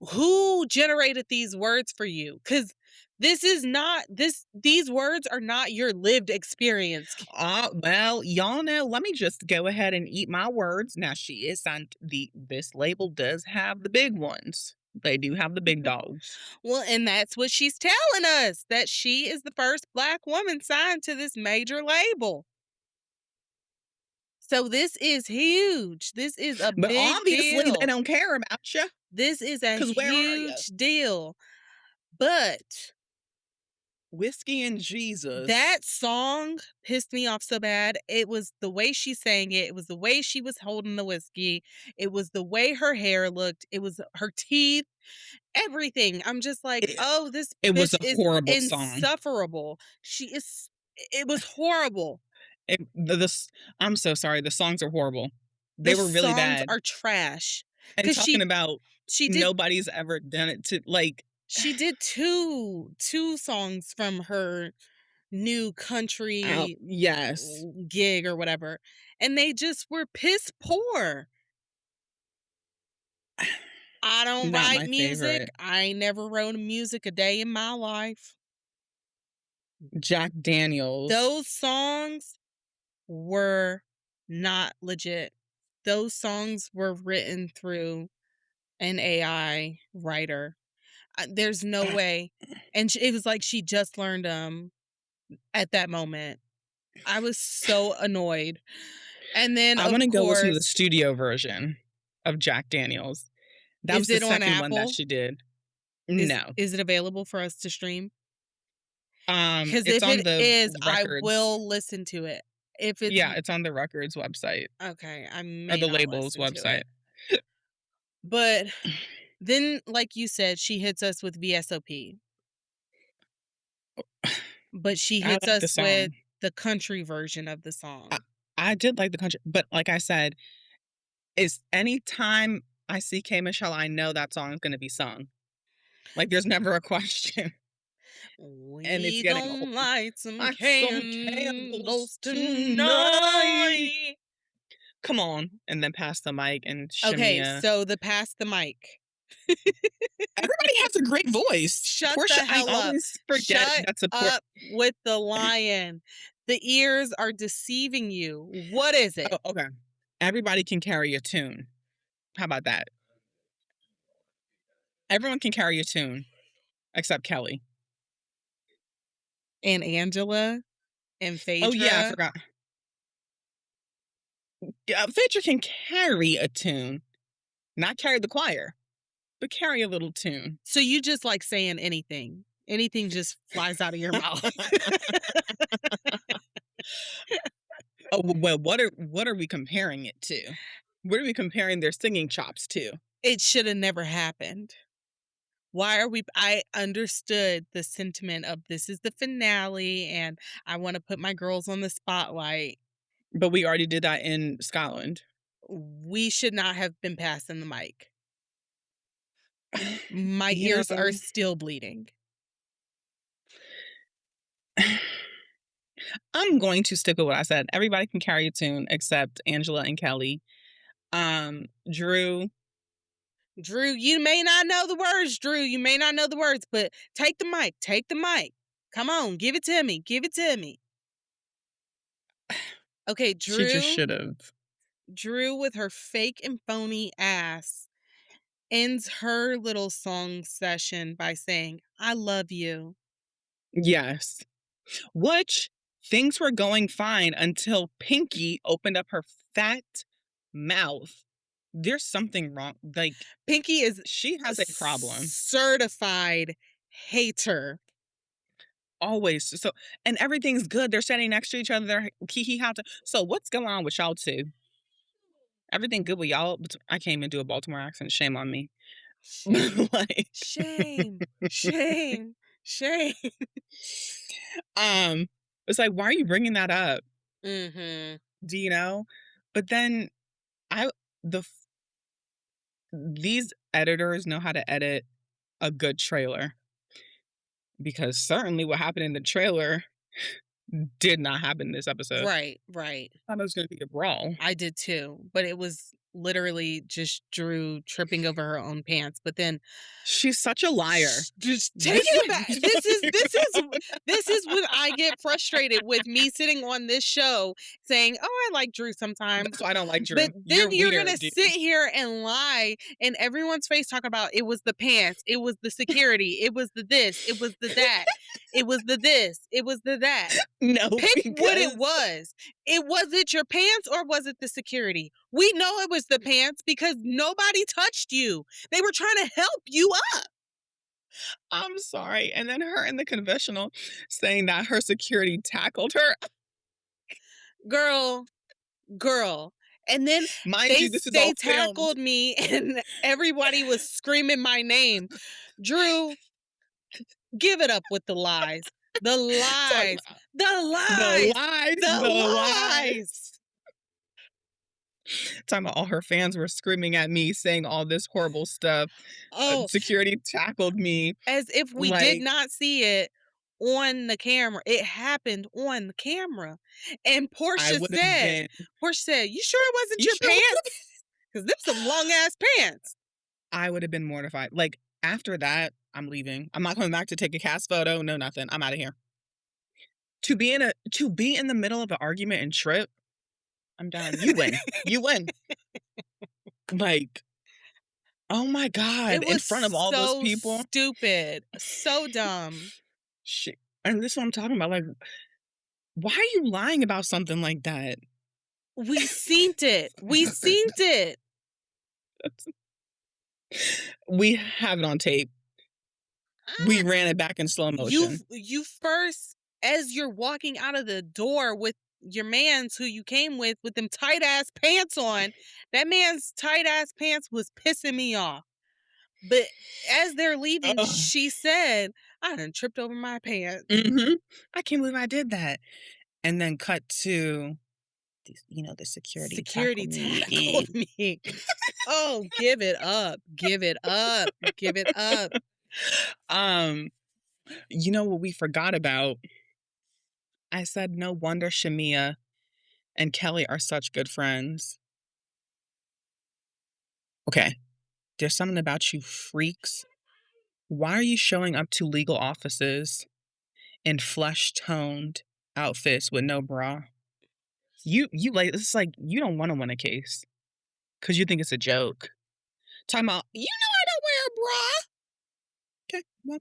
[SPEAKER 1] who generated these words for you? Because these words are not your lived experience.
[SPEAKER 3] Well, y'all know, let me just go ahead and eat my words. Now she is signed this label does have the big ones. They do have the big dogs.
[SPEAKER 1] Well, and that's what she's telling us, that she is the first Black woman signed to this major label. So this is huge. This is a
[SPEAKER 3] But
[SPEAKER 1] big
[SPEAKER 3] obviously they
[SPEAKER 1] deal.
[SPEAKER 3] don't care about you.
[SPEAKER 1] This is a
[SPEAKER 3] Cause where are you?
[SPEAKER 1] huge deal. But
[SPEAKER 3] Whiskey and Jesus.
[SPEAKER 1] that song pissed me off so bad. It was the way she sang it. It was the way she was holding the whiskey. It was the way her hair looked. It was her teeth, everything. I'm just like,
[SPEAKER 3] It,
[SPEAKER 1] oh, this
[SPEAKER 3] it was
[SPEAKER 1] bitch
[SPEAKER 3] a
[SPEAKER 1] is
[SPEAKER 3] horrible song.
[SPEAKER 1] insufferable. It was horrible.
[SPEAKER 3] I'm so sorry. The songs are horrible. They
[SPEAKER 1] The
[SPEAKER 3] were really
[SPEAKER 1] songs
[SPEAKER 3] bad.
[SPEAKER 1] are trash.
[SPEAKER 3] And
[SPEAKER 1] Because
[SPEAKER 3] talking about
[SPEAKER 1] she did
[SPEAKER 3] nobody's ever done it to like
[SPEAKER 1] she did two songs from her new
[SPEAKER 3] out.
[SPEAKER 1] country
[SPEAKER 3] Yes.
[SPEAKER 1] gig or whatever, and they just were piss poor. I don't
[SPEAKER 3] Not
[SPEAKER 1] write
[SPEAKER 3] my
[SPEAKER 1] music.
[SPEAKER 3] favorite.
[SPEAKER 1] I never wrote music a day in my life.
[SPEAKER 3] Jack Daniels.
[SPEAKER 1] Those songs were not legit. Those songs were written through an AI writer. There's no way. And it was like she just learned them at that moment. I was so annoyed. And then,
[SPEAKER 3] I
[SPEAKER 1] of
[SPEAKER 3] want to go listen to the
[SPEAKER 1] course,
[SPEAKER 3] studio version of Jack Daniels. That
[SPEAKER 1] is
[SPEAKER 3] was the
[SPEAKER 1] it on
[SPEAKER 3] second one that
[SPEAKER 1] Apple?
[SPEAKER 3] she did.
[SPEAKER 1] Is
[SPEAKER 3] No.
[SPEAKER 1] is it available for us to stream? Because
[SPEAKER 3] It's
[SPEAKER 1] if
[SPEAKER 3] on
[SPEAKER 1] it
[SPEAKER 3] the
[SPEAKER 1] is, I
[SPEAKER 3] records.
[SPEAKER 1] will listen to it. If it's
[SPEAKER 3] Yeah, it's on the records website
[SPEAKER 1] okay, I
[SPEAKER 3] or
[SPEAKER 1] may
[SPEAKER 3] the
[SPEAKER 1] not
[SPEAKER 3] label's
[SPEAKER 1] listen to
[SPEAKER 3] website.
[SPEAKER 1] it. But then, like you said, she hits us with VSOP. But she
[SPEAKER 3] I
[SPEAKER 1] hits
[SPEAKER 3] like the
[SPEAKER 1] us with
[SPEAKER 3] song.
[SPEAKER 1] the country version of the
[SPEAKER 3] I,
[SPEAKER 1] song.
[SPEAKER 3] I did like the country, but like I said, is anytime I see K Michelle, I know that song is going to be sung. Like there's never a question. And it's
[SPEAKER 1] We
[SPEAKER 3] getting old.
[SPEAKER 1] gon' light some
[SPEAKER 3] Light some candles
[SPEAKER 1] candles
[SPEAKER 3] tonight.
[SPEAKER 1] tonight.
[SPEAKER 3] Come on, and then pass the mic and shimmy.
[SPEAKER 1] Okay, so the pass the mic.
[SPEAKER 3] Everybody has a great voice.
[SPEAKER 1] Shut
[SPEAKER 3] Portia,
[SPEAKER 1] the
[SPEAKER 3] I
[SPEAKER 1] hell up.
[SPEAKER 3] always forget
[SPEAKER 1] Shut
[SPEAKER 3] that's a
[SPEAKER 1] up with the lion. The ears are deceiving you. What is it?
[SPEAKER 3] Oh, okay. Everybody can carry a tune. How about that? Everyone can carry a tune except Kelly.
[SPEAKER 1] And Angela and
[SPEAKER 3] Oh, yeah, I
[SPEAKER 1] Phaedra.
[SPEAKER 3] forgot. Yeah, Phaedra can carry a tune, not carry the choir, but carry a little tune.
[SPEAKER 1] So you just like saying anything. Anything just flies out of your mouth.
[SPEAKER 3] Oh, well, what are we comparing it to? What are we comparing their singing chops to?
[SPEAKER 1] It should have never happened. Why are we I understood the sentiment of this is the finale and I want to put my girls on the spotlight.
[SPEAKER 3] But we already did that in Scotland.
[SPEAKER 1] We should not have been passing the mic. My
[SPEAKER 3] You
[SPEAKER 1] ears are
[SPEAKER 3] know,
[SPEAKER 1] still bleeding.
[SPEAKER 3] I'm going to stick with what I said. Everybody can carry a tune except Angela and Kelly. Drew.
[SPEAKER 1] Drew, you may not know the words, Drew. You may not know the words, but take the mic. Take the mic. Come on, give it to me. Give it to me. Okay,
[SPEAKER 3] She just
[SPEAKER 1] Drew.
[SPEAKER 3] should have.
[SPEAKER 1] Drew with her fake and phony ass ends her little song session by saying, I love you.
[SPEAKER 3] Yes. Which things were going fine until Pinky opened up her fat mouth. There's something wrong. Like,
[SPEAKER 1] Pinky is
[SPEAKER 3] she has a problem.
[SPEAKER 1] certified hater.
[SPEAKER 3] Always. So, and everything's good. They're standing next to each other. They're hee how to. So, what's going on with y'all two? Everything good with y'all? I can't even do a Baltimore accent. Shame on me. Like,
[SPEAKER 1] Shame, shame, shame.
[SPEAKER 3] it's like, why are you bringing that up?
[SPEAKER 1] Mm-hmm.
[SPEAKER 3] Do you know? But then I the these editors know how to edit a good trailer, because certainly what happened in the trailer did not happen in this episode.
[SPEAKER 1] Right, right.
[SPEAKER 3] I thought it was going to be a brawl.
[SPEAKER 1] I did too, but it was literally just Drew tripping over her own pants. But then
[SPEAKER 3] She's such a liar.
[SPEAKER 1] just take it back. This is when I get frustrated with me sitting on this show saying, "Oh, I like Drew sometimes."
[SPEAKER 3] That's why I don't like Drew.
[SPEAKER 1] But then you're
[SPEAKER 3] weird,
[SPEAKER 1] gonna
[SPEAKER 3] dude.
[SPEAKER 1] sit here and lie in everyone's face, talk about it was the pants, it was the security, it was the this, it was the that, it was the this, it was the that.
[SPEAKER 3] No,
[SPEAKER 1] Pick what it
[SPEAKER 3] because
[SPEAKER 1] was. Was it your pants or was it the security? We know it was the pants because nobody touched you. They were trying to help you up.
[SPEAKER 3] I'm sorry. And then her in the confessional saying that her security tackled her.
[SPEAKER 1] Girl, girl. And then
[SPEAKER 3] Mind you, this is all
[SPEAKER 1] they
[SPEAKER 3] filmed.
[SPEAKER 1] tackled me and everybody was screaming my name. Drew, give it up with the lies. The lies. The lies.
[SPEAKER 3] The lies.
[SPEAKER 1] The lies.
[SPEAKER 3] Talking about all her fans were screaming at me, saying all this horrible stuff.
[SPEAKER 1] Oh,
[SPEAKER 3] Security tackled me.
[SPEAKER 1] as if we did not see it on the camera. It happened on the camera. And Portia said, you sure it wasn't your pants? Because them some long ass pants.
[SPEAKER 3] I would have been mortified. Like, after that, I'm leaving. I'm not coming back to take a cast photo. No, nothing. I'm out of here. To be in the middle of an argument and trip, I'm done. You win. You win. Like, oh my God. In front of all those people.
[SPEAKER 1] Stupid. So dumb.
[SPEAKER 3] Shit. And this is what I'm talking about. Like, why are you lying about something like that?
[SPEAKER 1] We seen it. We seen it.
[SPEAKER 3] We have it on tape. We ran it back in slow motion.
[SPEAKER 1] You first, as you're walking out of the door with your mans who you came with them tight ass pants on, that man's tight ass pants was pissing me off. But as they're leaving, she said, I done tripped over my pants.
[SPEAKER 3] Mm-hmm. I can't believe I did that. And then cut to, the security tackled
[SPEAKER 1] me. Oh, give it up. Give it up. Give it up.
[SPEAKER 3] You know what we forgot about? I said no wonder Shamia and Kelly are such good friends. Okay. There's something about you freaks. Why are you showing up to legal offices in flesh-toned outfits with no bra? You like, it's like you don't want to win a case because you think it's a joke. Talking about, I don't wear a bra. Okay, well,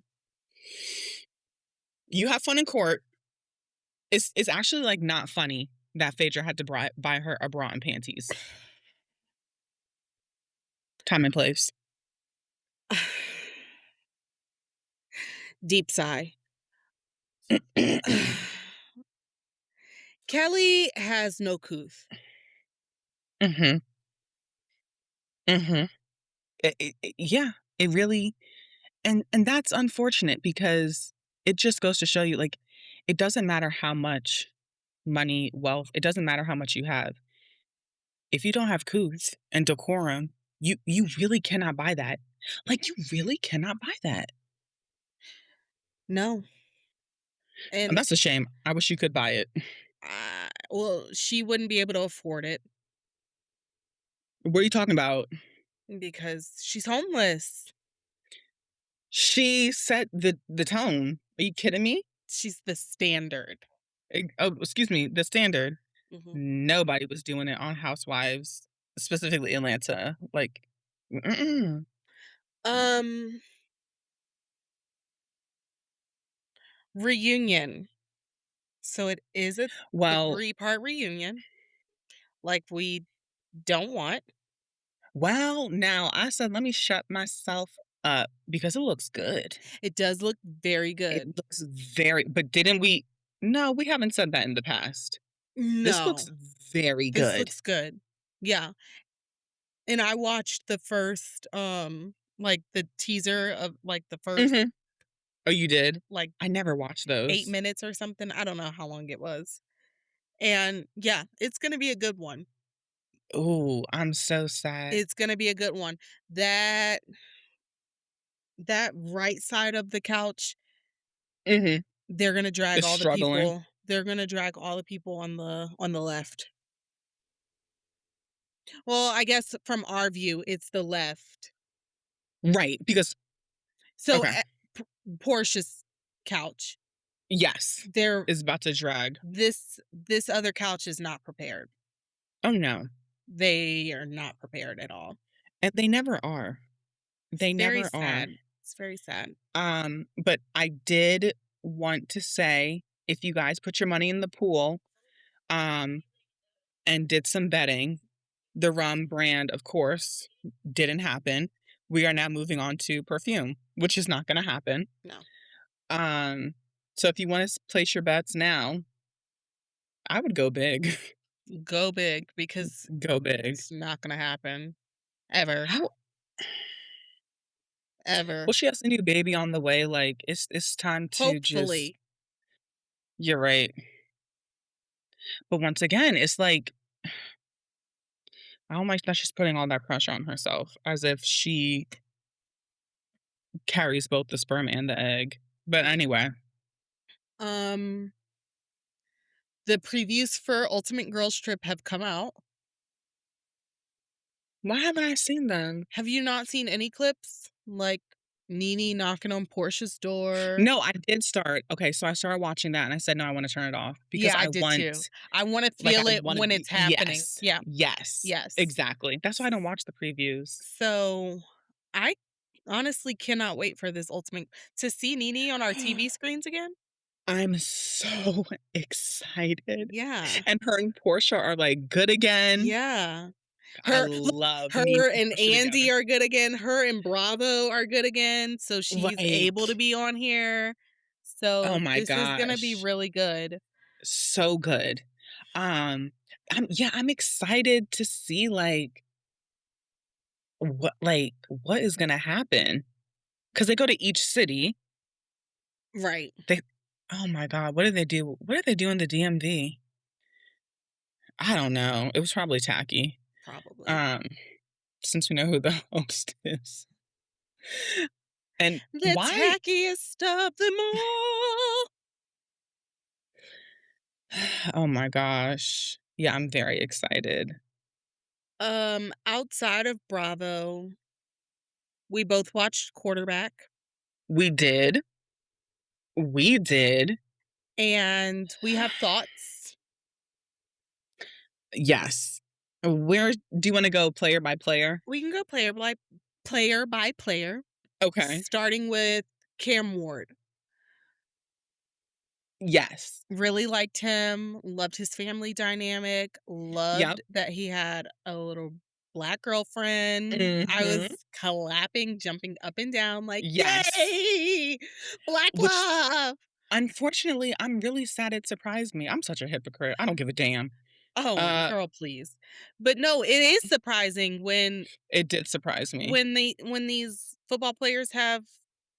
[SPEAKER 3] you have fun in court. It's actually, like, not funny that Phaedra had to buy her a bra and panties. Time and place.
[SPEAKER 1] Deep sigh. Kelly has no couth.
[SPEAKER 3] Mhm, mhm. Yeah, it really and that's unfortunate because it just goes to show you, like, it doesn't matter how much money, wealth, it doesn't matter how much you have. If you don't have couth and decorum, you really cannot buy that. Like, you really cannot buy that.
[SPEAKER 1] No.
[SPEAKER 3] And
[SPEAKER 1] And
[SPEAKER 3] that's a shame. I wish you could buy it.
[SPEAKER 1] well, she wouldn't be able to afford it
[SPEAKER 3] What are you talking about?
[SPEAKER 1] because she's homeless.
[SPEAKER 3] She set the tone. Are you kidding me?
[SPEAKER 1] She's the standard.
[SPEAKER 3] Oh, excuse me, the standard.
[SPEAKER 1] Mhm.
[SPEAKER 3] Nobody was doing it on Housewives, specifically Atlanta. Like, mm-mm.
[SPEAKER 1] Um, Reunion. So it is a
[SPEAKER 3] Well,
[SPEAKER 1] 3-part reunion, like we don't want.
[SPEAKER 3] now I said, let me shut myself up because it looks good.
[SPEAKER 1] It does look very
[SPEAKER 3] It
[SPEAKER 1] good.
[SPEAKER 3] looks very, but didn't we? No, we haven't said that in the past. This looks
[SPEAKER 1] No,
[SPEAKER 3] very
[SPEAKER 1] this
[SPEAKER 3] good.
[SPEAKER 1] looks good. Yeah, and I watched the first, like, the teaser of, like, the first,
[SPEAKER 3] Hmm. Oh, you did?
[SPEAKER 1] like,
[SPEAKER 3] I never watched
[SPEAKER 1] 8
[SPEAKER 3] those.
[SPEAKER 1] minutes or something. I don't know how long it was. And, yeah, it's gonna be a good one.
[SPEAKER 3] Oh, I'm so sad.
[SPEAKER 1] It's gonna be a good one. That that right side of the couch,
[SPEAKER 3] Hmm.
[SPEAKER 1] they're gonna drag
[SPEAKER 3] It's
[SPEAKER 1] all the
[SPEAKER 3] struggling.
[SPEAKER 1] people on the left. Well, I guess from our view, it's the left.
[SPEAKER 3] Right. Because,
[SPEAKER 1] So,
[SPEAKER 3] okay.
[SPEAKER 1] P Portia's couch,
[SPEAKER 3] Yes.
[SPEAKER 1] they're
[SPEAKER 3] Is about to drag.
[SPEAKER 1] this other couch is not prepared.
[SPEAKER 3] Oh, no.
[SPEAKER 1] They are not prepared at all.
[SPEAKER 3] And they never are.
[SPEAKER 1] It's
[SPEAKER 3] They
[SPEAKER 1] very
[SPEAKER 3] never are.
[SPEAKER 1] sad. It's very sad.
[SPEAKER 3] But I did want to say, if you guys put your money in the pool, um, and did some betting, the rum brand, of course, didn't happen. We are now moving on to perfume, which is not gonna happen.
[SPEAKER 1] No.
[SPEAKER 3] Um, so if you wanna place your bets now, I would go big.
[SPEAKER 1] Go big because
[SPEAKER 3] Go big.
[SPEAKER 1] it's not gonna happen. Ever.
[SPEAKER 3] How
[SPEAKER 1] Ever.
[SPEAKER 3] well, she has a new baby on the way, like, it's time to just
[SPEAKER 1] Hopefully.
[SPEAKER 3] you're right. But once again, it's like, I don't like that she's putting all that pressure on herself as if she carries both the sperm and the egg. But anyway,
[SPEAKER 1] Um, the previews for Ultimate Girls Trip have come out.
[SPEAKER 3] why haven't I seen them?
[SPEAKER 1] Have you not seen any clips? Like Nene knocking on Portia's door?
[SPEAKER 3] No, I did start. Okay, so I started watching that and I said, no, I want to turn it off because
[SPEAKER 1] Yeah, I
[SPEAKER 3] I
[SPEAKER 1] did
[SPEAKER 3] want,
[SPEAKER 1] too. I wanna
[SPEAKER 3] like,
[SPEAKER 1] feel
[SPEAKER 3] I
[SPEAKER 1] it
[SPEAKER 3] want to
[SPEAKER 1] when
[SPEAKER 3] be,
[SPEAKER 1] it's happening.
[SPEAKER 3] yes,
[SPEAKER 1] Yeah,
[SPEAKER 3] yes,
[SPEAKER 1] yes.
[SPEAKER 3] exactly. That's why I don't watch the previews.
[SPEAKER 1] So, I honestly cannot wait for this ultimate to see Nene on our TV screens again.
[SPEAKER 3] I'm so excited.
[SPEAKER 1] Yeah.
[SPEAKER 3] And her and Portia are like good again.
[SPEAKER 1] Yeah.
[SPEAKER 3] I
[SPEAKER 1] Her look,
[SPEAKER 3] love me and
[SPEAKER 1] her and
[SPEAKER 3] Portia together.
[SPEAKER 1] Andy are good again. Her and Bravo are good again, so she's able to
[SPEAKER 3] Like,
[SPEAKER 1] be on here.
[SPEAKER 3] oh
[SPEAKER 1] So,
[SPEAKER 3] my
[SPEAKER 1] this is gonna be
[SPEAKER 3] gosh.
[SPEAKER 1] really good.
[SPEAKER 3] So good. Um, I'm excited to see what is gonna happen. Because they go to each city.
[SPEAKER 1] Right,
[SPEAKER 3] They oh my god, what did they do? What did they do in the DMV? I don't know. It was probably tacky.
[SPEAKER 1] probably.
[SPEAKER 3] Um, since we know who the host is. And
[SPEAKER 1] The
[SPEAKER 3] why
[SPEAKER 1] tackiest of them all.
[SPEAKER 3] oh my gosh. Yeah, I'm very excited.
[SPEAKER 1] Outside of Bravo, we both watched Quarterback,
[SPEAKER 3] We did. We did.
[SPEAKER 1] and we have thoughts.
[SPEAKER 3] Yes. Where do you wanna go player by player?
[SPEAKER 1] We can go player by player,
[SPEAKER 3] Okay.
[SPEAKER 1] starting with Cam Ward.
[SPEAKER 3] Yes.
[SPEAKER 1] Really liked him, loved his family dynamic,
[SPEAKER 3] Yep.
[SPEAKER 1] loved that he had a little black girlfriend. I was
[SPEAKER 3] Mhm.
[SPEAKER 1] clapping, jumping up and down like,
[SPEAKER 3] Yes.
[SPEAKER 1] "Yay! Black
[SPEAKER 3] Which,
[SPEAKER 1] love!"
[SPEAKER 3] unfortunately, I'm really sad it surprised me. I'm such a hypocrite. I don't give a damn.
[SPEAKER 1] Oh,
[SPEAKER 3] Uh,
[SPEAKER 1] girl, please. But no, it is surprising
[SPEAKER 3] it did surprise me.
[SPEAKER 1] when these football players have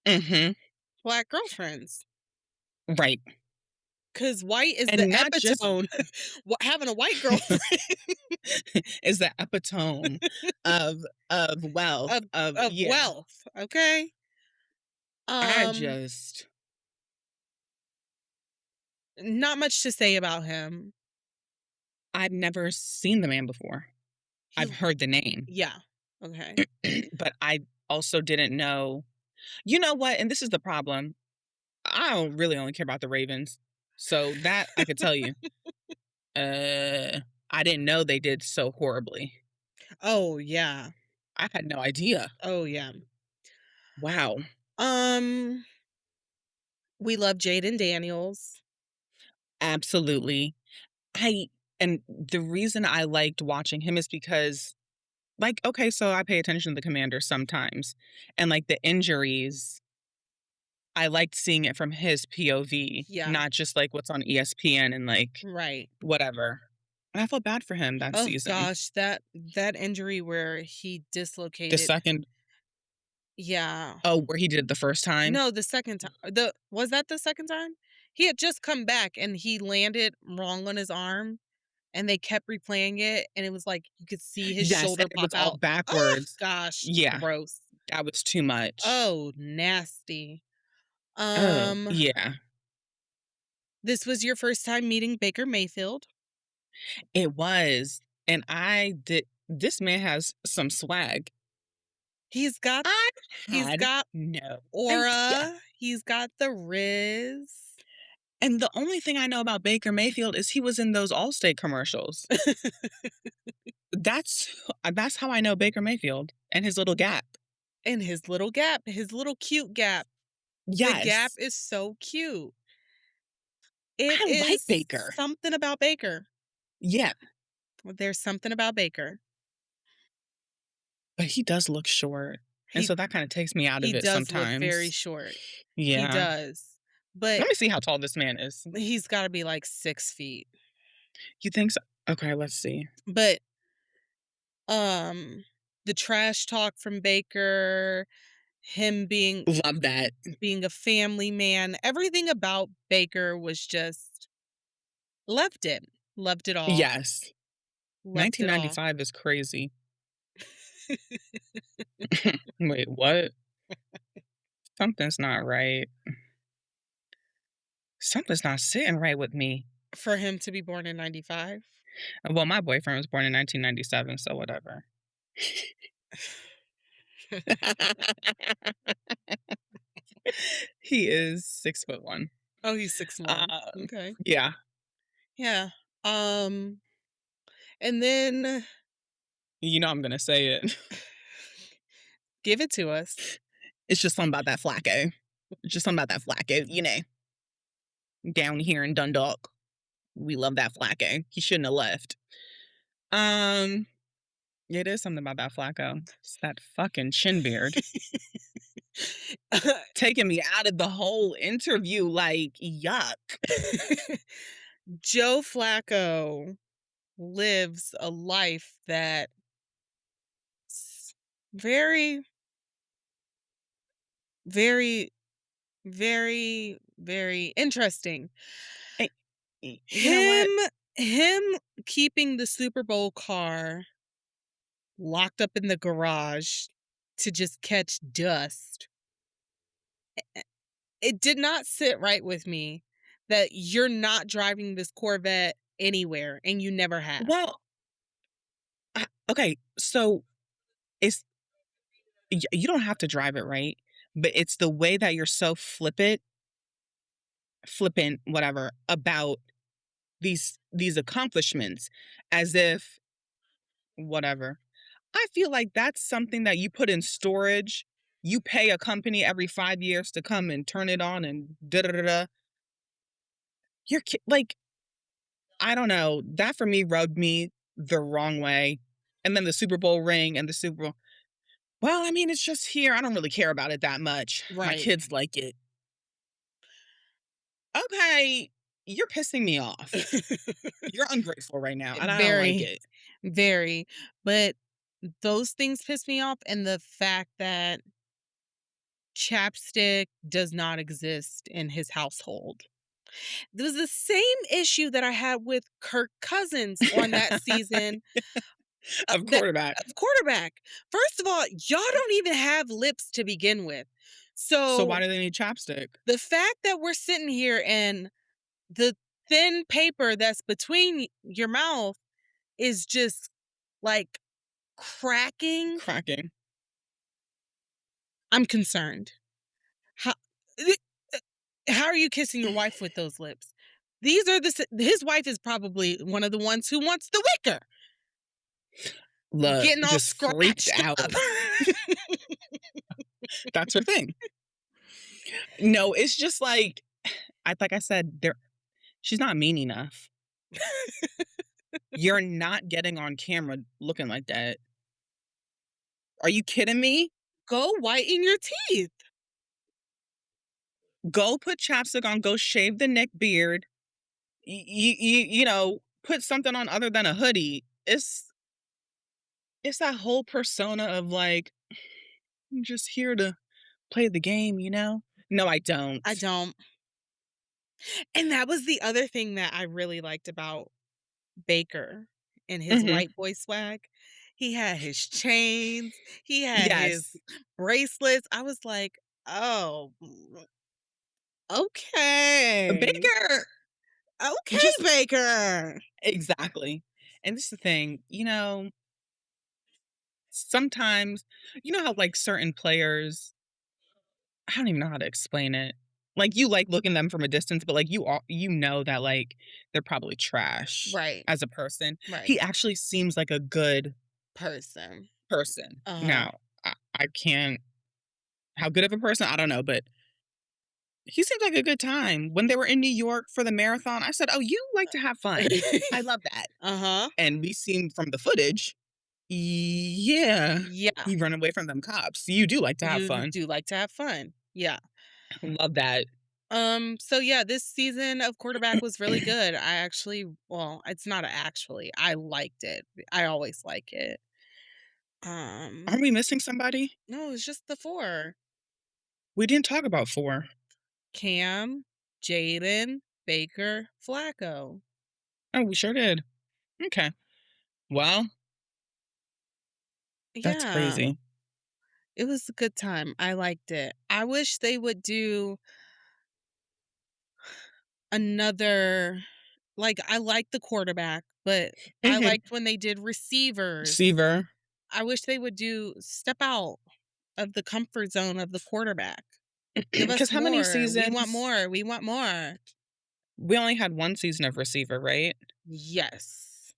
[SPEAKER 3] Mhm.
[SPEAKER 1] black girlfriends.
[SPEAKER 3] Right.
[SPEAKER 1] 'Cause white is the
[SPEAKER 3] And not just
[SPEAKER 1] epitome. Having a white girlfriend
[SPEAKER 3] is the epitome of wealth,
[SPEAKER 1] of
[SPEAKER 3] of yeah.
[SPEAKER 1] wealth, okay?
[SPEAKER 3] I
[SPEAKER 1] Um,
[SPEAKER 3] just
[SPEAKER 1] Not much to say about him.
[SPEAKER 3] I've never seen the man before.
[SPEAKER 1] He
[SPEAKER 3] I've heard the name,
[SPEAKER 1] Yeah, okay.
[SPEAKER 3] but I also didn't know. You know what? And this is the problem. I don't really only care about the Ravens. So that I could tell you. I didn't know they did so horribly.
[SPEAKER 1] Oh, yeah.
[SPEAKER 3] I had no idea.
[SPEAKER 1] Oh, yeah.
[SPEAKER 3] Wow.
[SPEAKER 1] Um, we love Jaden Daniels.
[SPEAKER 3] Absolutely. I and the reason I liked watching him is because, like, okay, so I pay attention to the commander sometimes. And like the injuries, I liked seeing it from his POV,
[SPEAKER 1] Yeah,
[SPEAKER 3] not just like what's on ESPN and like
[SPEAKER 1] right.
[SPEAKER 3] whatever. And I felt bad for him that
[SPEAKER 1] Oh
[SPEAKER 3] season.
[SPEAKER 1] gosh, that injury where he
[SPEAKER 3] The
[SPEAKER 1] dislocated.
[SPEAKER 3] second,
[SPEAKER 1] Yeah.
[SPEAKER 3] oh, where he did it the first time.
[SPEAKER 1] No, the second time. The Was that the second time? He had just come back and he landed wrong on his arm, and they kept replaying it, and it was like you could see his
[SPEAKER 3] Yes, and
[SPEAKER 1] shoulder
[SPEAKER 3] it
[SPEAKER 1] pop
[SPEAKER 3] was all
[SPEAKER 1] out. Oh
[SPEAKER 3] backwards.
[SPEAKER 1] gosh,
[SPEAKER 3] Yeah,
[SPEAKER 1] gross.
[SPEAKER 3] that was too much.
[SPEAKER 1] Oh, nasty.
[SPEAKER 3] Oh,
[SPEAKER 1] Um,
[SPEAKER 3] yeah,
[SPEAKER 1] this was your first time meeting Baker Mayfield.
[SPEAKER 3] it was. And this man has some swag.
[SPEAKER 1] He's got
[SPEAKER 3] I
[SPEAKER 1] he's
[SPEAKER 3] had
[SPEAKER 1] got
[SPEAKER 3] no idea.
[SPEAKER 1] aura, he's got the riz.
[SPEAKER 3] And the only thing I know about Baker Mayfield is he was in those Allstate commercials. That's how I know Baker Mayfield and his little gap.
[SPEAKER 1] And his little gap, his little cute gap. The gap
[SPEAKER 3] Yes,
[SPEAKER 1] is so cute. It
[SPEAKER 3] I like
[SPEAKER 1] is
[SPEAKER 3] Baker.
[SPEAKER 1] something about Baker.
[SPEAKER 3] Yeah,
[SPEAKER 1] There's something about Baker.
[SPEAKER 3] but he does look short, and
[SPEAKER 1] He
[SPEAKER 3] so that kind of takes me out
[SPEAKER 1] he
[SPEAKER 3] of it
[SPEAKER 1] does look very
[SPEAKER 3] sometimes.
[SPEAKER 1] short. He
[SPEAKER 3] Yeah.
[SPEAKER 1] does. But
[SPEAKER 3] Let me see how tall this man is.
[SPEAKER 1] he's gotta be like 6 feet.
[SPEAKER 3] You think so? Okay, let's see.
[SPEAKER 1] But, um, the trash talk from Baker, him
[SPEAKER 3] Love that.
[SPEAKER 1] being a family man, everything about Baker was just loved it. Loved it all.
[SPEAKER 3] Yes.
[SPEAKER 1] Loved it all.
[SPEAKER 3] 1995 is crazy. Wait, what? Something's not right. Something's not sitting right with me.
[SPEAKER 1] For him to be born in '95.
[SPEAKER 3] Well, my boyfriend was born in 1997, so whatever. He is 6'1".
[SPEAKER 1] Oh, he's 6'1". Okay.
[SPEAKER 3] Yeah.
[SPEAKER 1] Yeah. Um, and then
[SPEAKER 3] You know I'm gonna say it.
[SPEAKER 1] give it to us.
[SPEAKER 3] It's just something about that Flacco. It's just something about that Flacco, you know. Down here in Dundalk, we love that Flacco. He shouldn't have left. Um, it is something about that Flacco. It's that fucking chin beard. Taking me out of the whole interview, like, yuck.
[SPEAKER 1] Joe Flacco lives a life that's very, very, very, very interesting.
[SPEAKER 3] Eh, you know what?
[SPEAKER 1] Him him keeping the Super Bowl car locked up in the garage to just catch dust. It did not sit right with me that you're not driving this Corvette anywhere and you never have.
[SPEAKER 3] Well, okay, so it's you don't have to drive it right, but it's the way that you're so flippant, whatever, about these accomplishments, as if whatever. I feel like that's something that you put in storage You pay a company every 5 years to come and turn it on and da da da da. Like, I don't know, that for me rubbed me the wrong way. And then the Super Bowl ring and the Super Bowl, well, I mean, it's just here, I don't really care about it that much. My
[SPEAKER 1] Right.
[SPEAKER 3] kids like it. Okay, you're pissing me off. You're ungrateful right now, and I don't like
[SPEAKER 1] Very,
[SPEAKER 3] it.
[SPEAKER 1] very. But those things piss me off, and the fact that chapstick does not exist in his household. It was the same issue that I had with Kirk Cousins on that season,
[SPEAKER 3] Of
[SPEAKER 1] that
[SPEAKER 3] quarterback.
[SPEAKER 1] of quarterback. First of all, y'all don't even have lips to begin with.
[SPEAKER 3] So
[SPEAKER 1] So,
[SPEAKER 3] why do they need chapstick?
[SPEAKER 1] the fact that we're sitting here and the thin paper that's between your mouth is just, like, cracking,
[SPEAKER 3] Cracking.
[SPEAKER 1] I'm concerned. How eh, how are you kissing your wife with those lips? These are his wife is probably one of the ones who wants the wicker,
[SPEAKER 3] Look,
[SPEAKER 1] getting all
[SPEAKER 3] just freaked
[SPEAKER 1] scratched
[SPEAKER 3] out.
[SPEAKER 1] up.
[SPEAKER 3] That's her thing. No, it's just like I said, she's not mean enough. You're not getting on camera looking like that. Are you kidding me?
[SPEAKER 1] Go whiten your teeth.
[SPEAKER 3] Go put chapstick on, go shave the neck beard. Put something on other than a hoodie. It's that whole persona of like, I'm just here to play the game, you know? No, I don't.
[SPEAKER 1] I don't. And that was the other thing that I really liked about Baker and his
[SPEAKER 3] Mhm.
[SPEAKER 1] white boy swag. He had his chains, he had his
[SPEAKER 3] Yes.
[SPEAKER 1] bracelets. I was like, "Oh, okay.
[SPEAKER 3] Bigger.
[SPEAKER 1] Okay,
[SPEAKER 3] Just
[SPEAKER 1] Baker."
[SPEAKER 3] exactly. And this is the thing, sometimes, how like certain players, I don't even know how to explain it. Like you like looking them from a distance, but like you know that like they're probably trash
[SPEAKER 1] Right,
[SPEAKER 3] as a person.
[SPEAKER 1] right.
[SPEAKER 3] He actually seems like a good
[SPEAKER 1] Person.
[SPEAKER 3] person.
[SPEAKER 1] Uh-huh.
[SPEAKER 3] Now, I can't how good of a person, I don't know, but he seems like a good time. When they were in New York for the marathon, I said, "Oh, you like to have fun. I love that."
[SPEAKER 1] Uh-huh.
[SPEAKER 3] And we seen from the footage, yeah,
[SPEAKER 1] Yeah.
[SPEAKER 3] you run away from them cops. You do like to have
[SPEAKER 1] You
[SPEAKER 3] fun.
[SPEAKER 1] do like to have fun. Yeah.
[SPEAKER 3] Love that.
[SPEAKER 1] So yeah, this season of quarterback was really good. It's not actually. I liked it. I always like it.
[SPEAKER 3] Are
[SPEAKER 1] Um,
[SPEAKER 3] we missing somebody?
[SPEAKER 1] no, it's just the 4.
[SPEAKER 3] We didn't talk about 4.
[SPEAKER 1] Cam, Jaden, Baker, Flacco.
[SPEAKER 3] Oh, we sure did. Okay. Well, that's
[SPEAKER 1] Yeah,
[SPEAKER 3] crazy.
[SPEAKER 1] it was a good time. I liked it. I wish they would do another, like, I like the quarterback, but I
[SPEAKER 3] Mhm.
[SPEAKER 1] liked when they did receivers.
[SPEAKER 3] Receiver.
[SPEAKER 1] I wish they would do step out of the comfort zone of the quarterback. Give us
[SPEAKER 3] Because how many
[SPEAKER 1] more. We want
[SPEAKER 3] seasons?
[SPEAKER 1] more. We want more.
[SPEAKER 3] We only had 1 season of receiver, right?
[SPEAKER 1] Yes.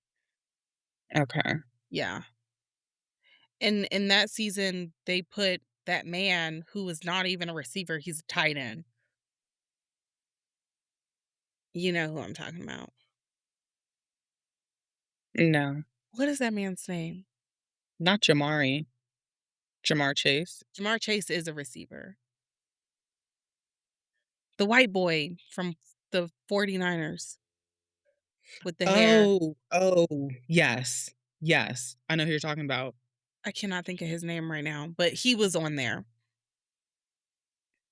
[SPEAKER 3] Okay.
[SPEAKER 1] Yeah. And in that season, they put that man who was not even a receiver, he's a tight end. You know who I'm talking about.
[SPEAKER 3] No,
[SPEAKER 1] What is that man's name?
[SPEAKER 3] not Jamari. Jamar Chase.
[SPEAKER 1] Jamar Chase is a receiver. The white boy from the 49ers with the hair.
[SPEAKER 3] Oh, yes. Yes. I know who you're talking about.
[SPEAKER 1] I cannot think of his name right now, but he was on there.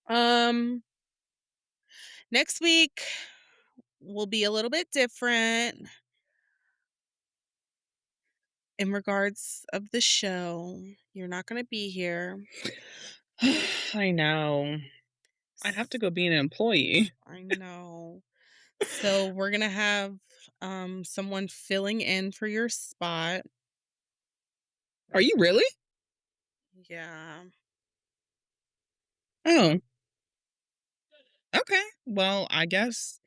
[SPEAKER 1] Um, Next week will be a little bit different in regards of the show. You're not going to be here.
[SPEAKER 3] I know. I have to go be an employee.
[SPEAKER 1] I know. So we're going to have someone filling in for your spot.
[SPEAKER 3] Are you really?
[SPEAKER 1] Yeah.
[SPEAKER 3] Oh, okay. Well, I guess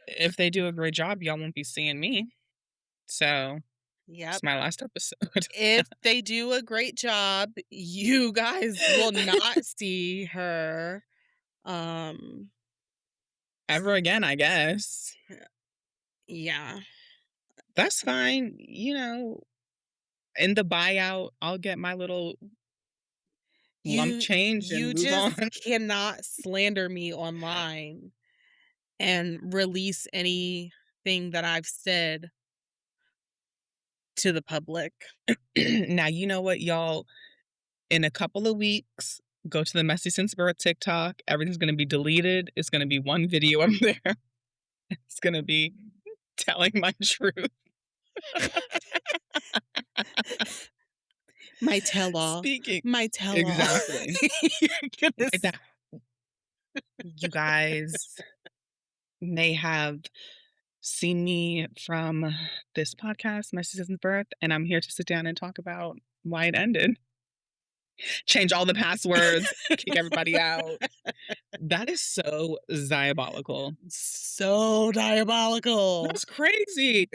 [SPEAKER 3] if they do a great job, y'all won't be seeing me. So,
[SPEAKER 1] Yep.
[SPEAKER 3] It's my last episode.
[SPEAKER 1] If they do a great job, you guys will not see her,
[SPEAKER 3] Ever again, I guess.
[SPEAKER 1] yeah.
[SPEAKER 3] That's fine. In the buyout, I'll get my little lump
[SPEAKER 1] You
[SPEAKER 3] change and
[SPEAKER 1] you
[SPEAKER 3] move on.
[SPEAKER 1] just cannot slander me online and release anything that I've said to the public.
[SPEAKER 3] Now, you know what, y'all? In a couple of weeks, go to the Messy Since Birth TikTok. Everything's going to be deleted. It's going to be one video up there. It's going to be telling my truth.
[SPEAKER 1] My tell-all.
[SPEAKER 3] Speaking.
[SPEAKER 1] My tell-all.
[SPEAKER 3] Exactly.
[SPEAKER 1] You're gonna
[SPEAKER 3] You guys may have seen me from this podcast, Messy Since Birth, and I'm here to sit down and talk about why it ended. Change all the passwords, kick everybody out. That is so diabolical.
[SPEAKER 1] so diabolical.
[SPEAKER 3] That's crazy.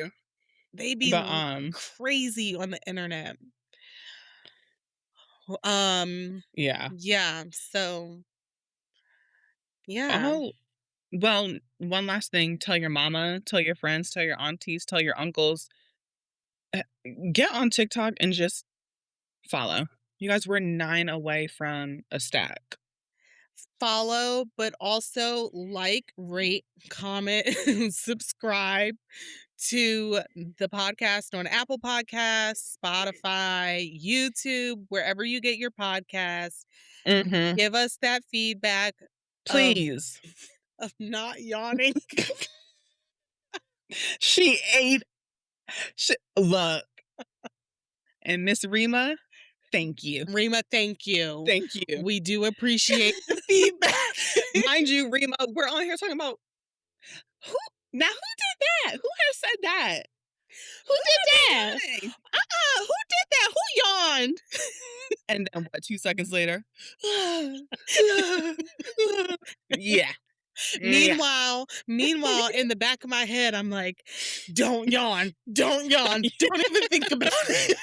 [SPEAKER 1] They be
[SPEAKER 3] But
[SPEAKER 1] crazy on the internet.
[SPEAKER 3] yeah.
[SPEAKER 1] Yeah, so yeah.
[SPEAKER 3] Oh, well, one last thing. Tell your mama, tell your friends, tell your aunties, tell your uncles. Get on TikTok and just follow. You guys were 9 away from a stack.
[SPEAKER 1] Follow, but also like, rate, comment, and subscribe to the podcast on Apple Podcasts, Spotify, YouTube, wherever you get your podcasts.
[SPEAKER 3] Mm-hmm.
[SPEAKER 1] Give us that feedback
[SPEAKER 3] Please.
[SPEAKER 1] of not yawning.
[SPEAKER 3] She ate. Look. And Miss Rima, thank you.
[SPEAKER 1] Rima, thank you.
[SPEAKER 3] Thank you.
[SPEAKER 1] We do appreciate the feedback.
[SPEAKER 3] Mind you, Rima, we're on here talking about who did that? Who has said that?
[SPEAKER 1] Who did that?
[SPEAKER 3] Doing?
[SPEAKER 1] Who did that? Who yawned?
[SPEAKER 3] And then what, 2 seconds later? Yeah.
[SPEAKER 1] Meanwhile, in the back of my head, I'm like, don't yawn. Don't yawn. Don't even think about it.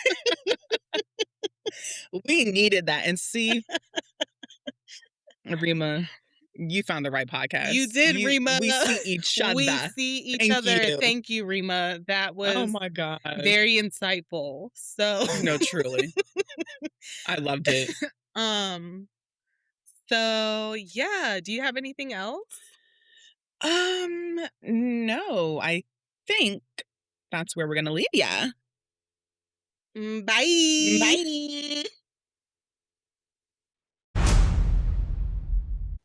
[SPEAKER 3] We needed that. And see, Rima, you found the right podcast.
[SPEAKER 1] You did, Rima.
[SPEAKER 3] We see each other.
[SPEAKER 1] We see each
[SPEAKER 3] Thank
[SPEAKER 1] other.
[SPEAKER 3] you.
[SPEAKER 1] Thank you, Rima. That was
[SPEAKER 3] oh my God.
[SPEAKER 1] very insightful. So
[SPEAKER 3] No, truly. I loved it.
[SPEAKER 1] So yeah, do you have anything else?
[SPEAKER 3] No, I think that's where we're gonna leave ya.
[SPEAKER 1] Bye.
[SPEAKER 3] Bye.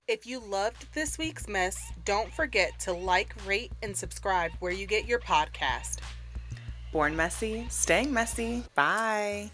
[SPEAKER 1] If you loved this week's mess, don't forget to like, rate, and subscribe where you get your podcast.
[SPEAKER 2] Born messy, staying messy. Bye.